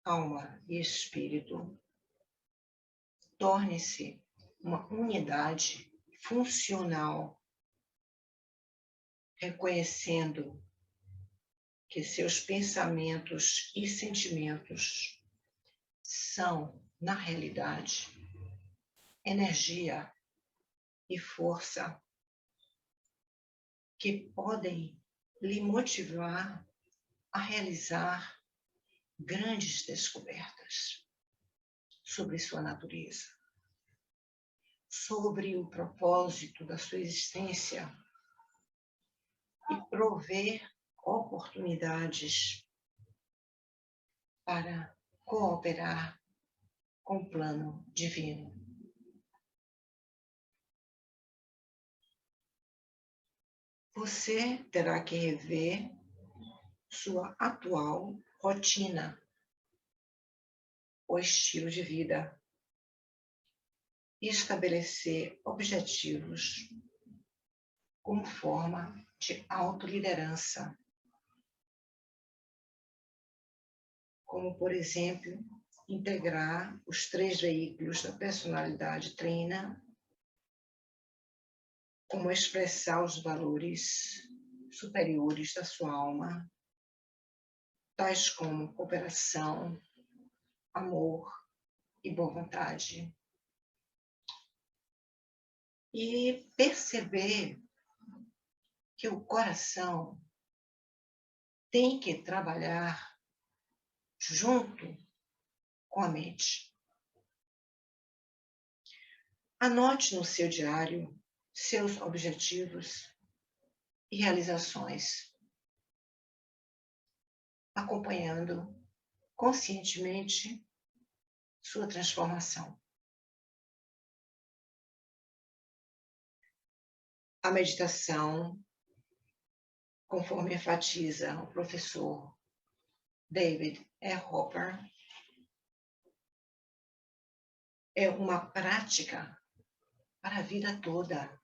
alma e espírito, torne-se uma unidade funcional, reconhecendo que seus pensamentos e sentimentos são, na realidade, energia e força que podem lhe motivar a realizar grandes descobertas sobre sua natureza, sobre o propósito da sua existência e prover oportunidades para cooperar com o plano divino. Você terá que rever sua atual rotina, o estilo de vida, e estabelecer objetivos como forma de autoliderança, como, por exemplo, integrar os 3 veículos da personalidade treina, como expressar os valores superiores da sua alma, tais como cooperação, amor e boa vontade. E perceber que o coração tem que trabalhar junto com a mente. Anote no seu diário seus objetivos e realizações, acompanhando conscientemente sua transformação. A meditação, conforme enfatiza o professor David E. Hopper, é uma prática para a vida toda.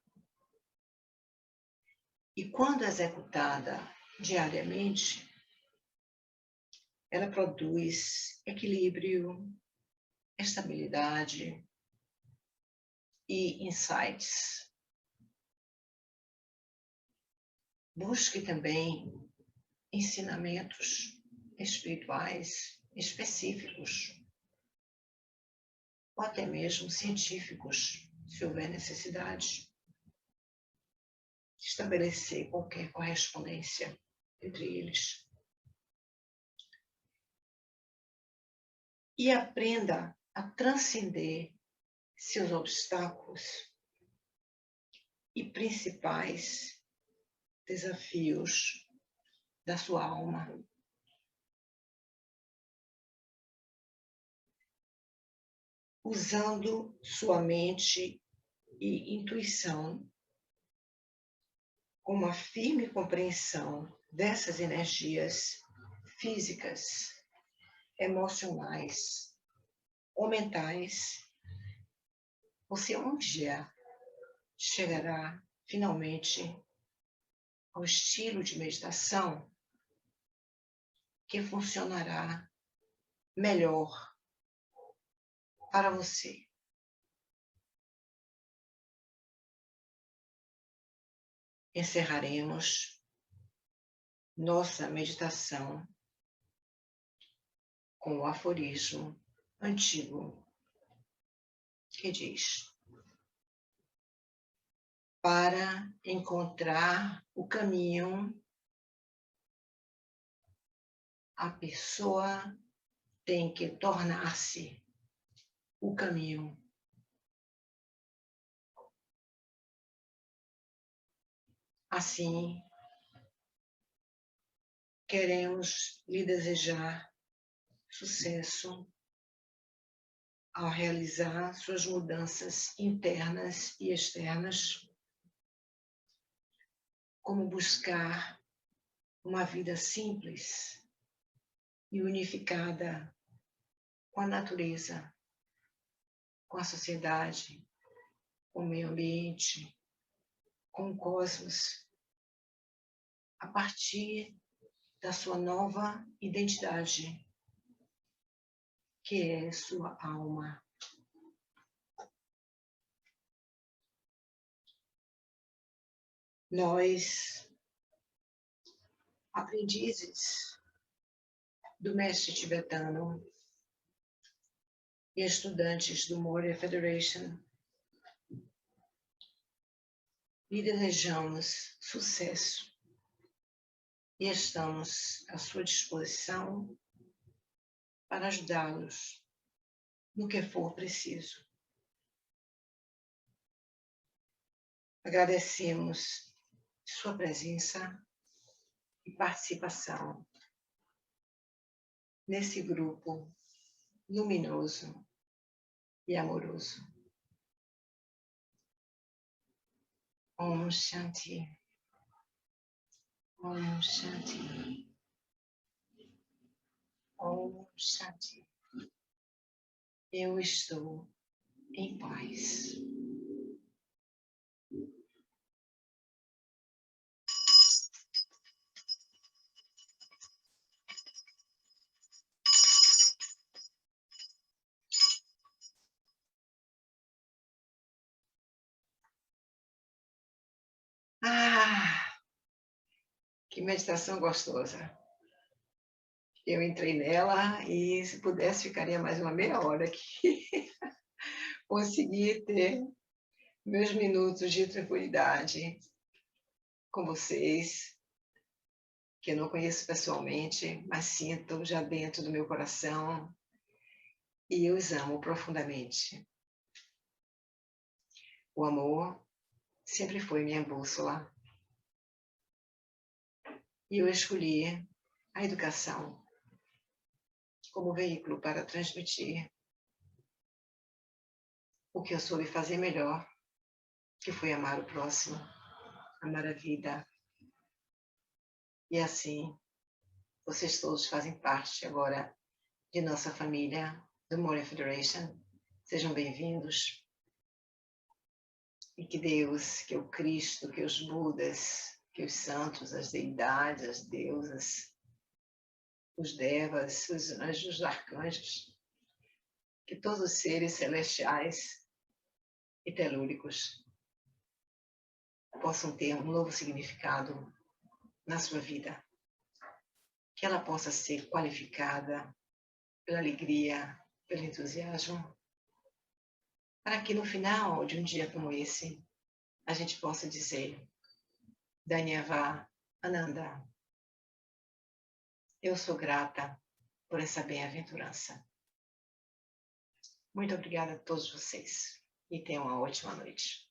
E quando executada diariamente, ela produz equilíbrio, estabilidade e insights. Busque também ensinamentos espirituais específicos, ou até mesmo científicos, se houver necessidade. Estabelecer qualquer correspondência entre eles. E aprenda a transcender seus obstáculos e principais desafios da sua alma. Usando sua mente e intuição com uma firme compreensão dessas energias físicas, emocionais ou mentais, você um dia chegará finalmente ao estilo de meditação que funcionará melhor para você. Encerraremos nossa meditação com o aforismo antigo que diz: para encontrar o caminho, a pessoa tem que tornar-se o caminho. Assim, queremos lhe desejar sucesso ao realizar suas mudanças internas e externas, como buscar uma vida simples e unificada com a natureza, com a sociedade, com o meio ambiente, com o cosmos, a partir da sua nova identidade, que é sua alma. Nós, aprendizes do mestre tibetano e estudantes do Warrior Federation, lhe desejamos sucesso e estamos à sua disposição para ajudá-los no que for preciso. Agradecemos sua presença e participação nesse grupo luminoso e amoroso. Om Shanti. Om Shanti. Om Shanti. Eu estou em paz. Ah, que meditação gostosa. Eu entrei nela e, se pudesse, ficaria mais uma meia hora aqui. Consegui ter meus minutos de tranquilidade com vocês, que eu não conheço pessoalmente, mas sinto já dentro do meu coração, e eu os amo profundamente. O amor sempre foi minha bússola, e eu escolhi a educação como veículo para transmitir o que eu soube fazer melhor, que foi amar o próximo, amar a vida. E assim, vocês todos fazem parte agora de nossa família do Moria Federation. Sejam bem-vindos. E que Deus, que o Cristo, que os Budas, que os santos, as deidades, as deusas, os devas, os anjos, os arcanjos, que todos os seres celestiais e telúricos possam ter um novo significado na sua vida, que ela possa ser qualificada pela alegria, pelo entusiasmo, para que no final de um dia como esse, a gente possa dizer, Dhanyava Ananda, eu sou grata por essa bem-aventurança. Muito obrigada a todos vocês e tenham uma ótima noite.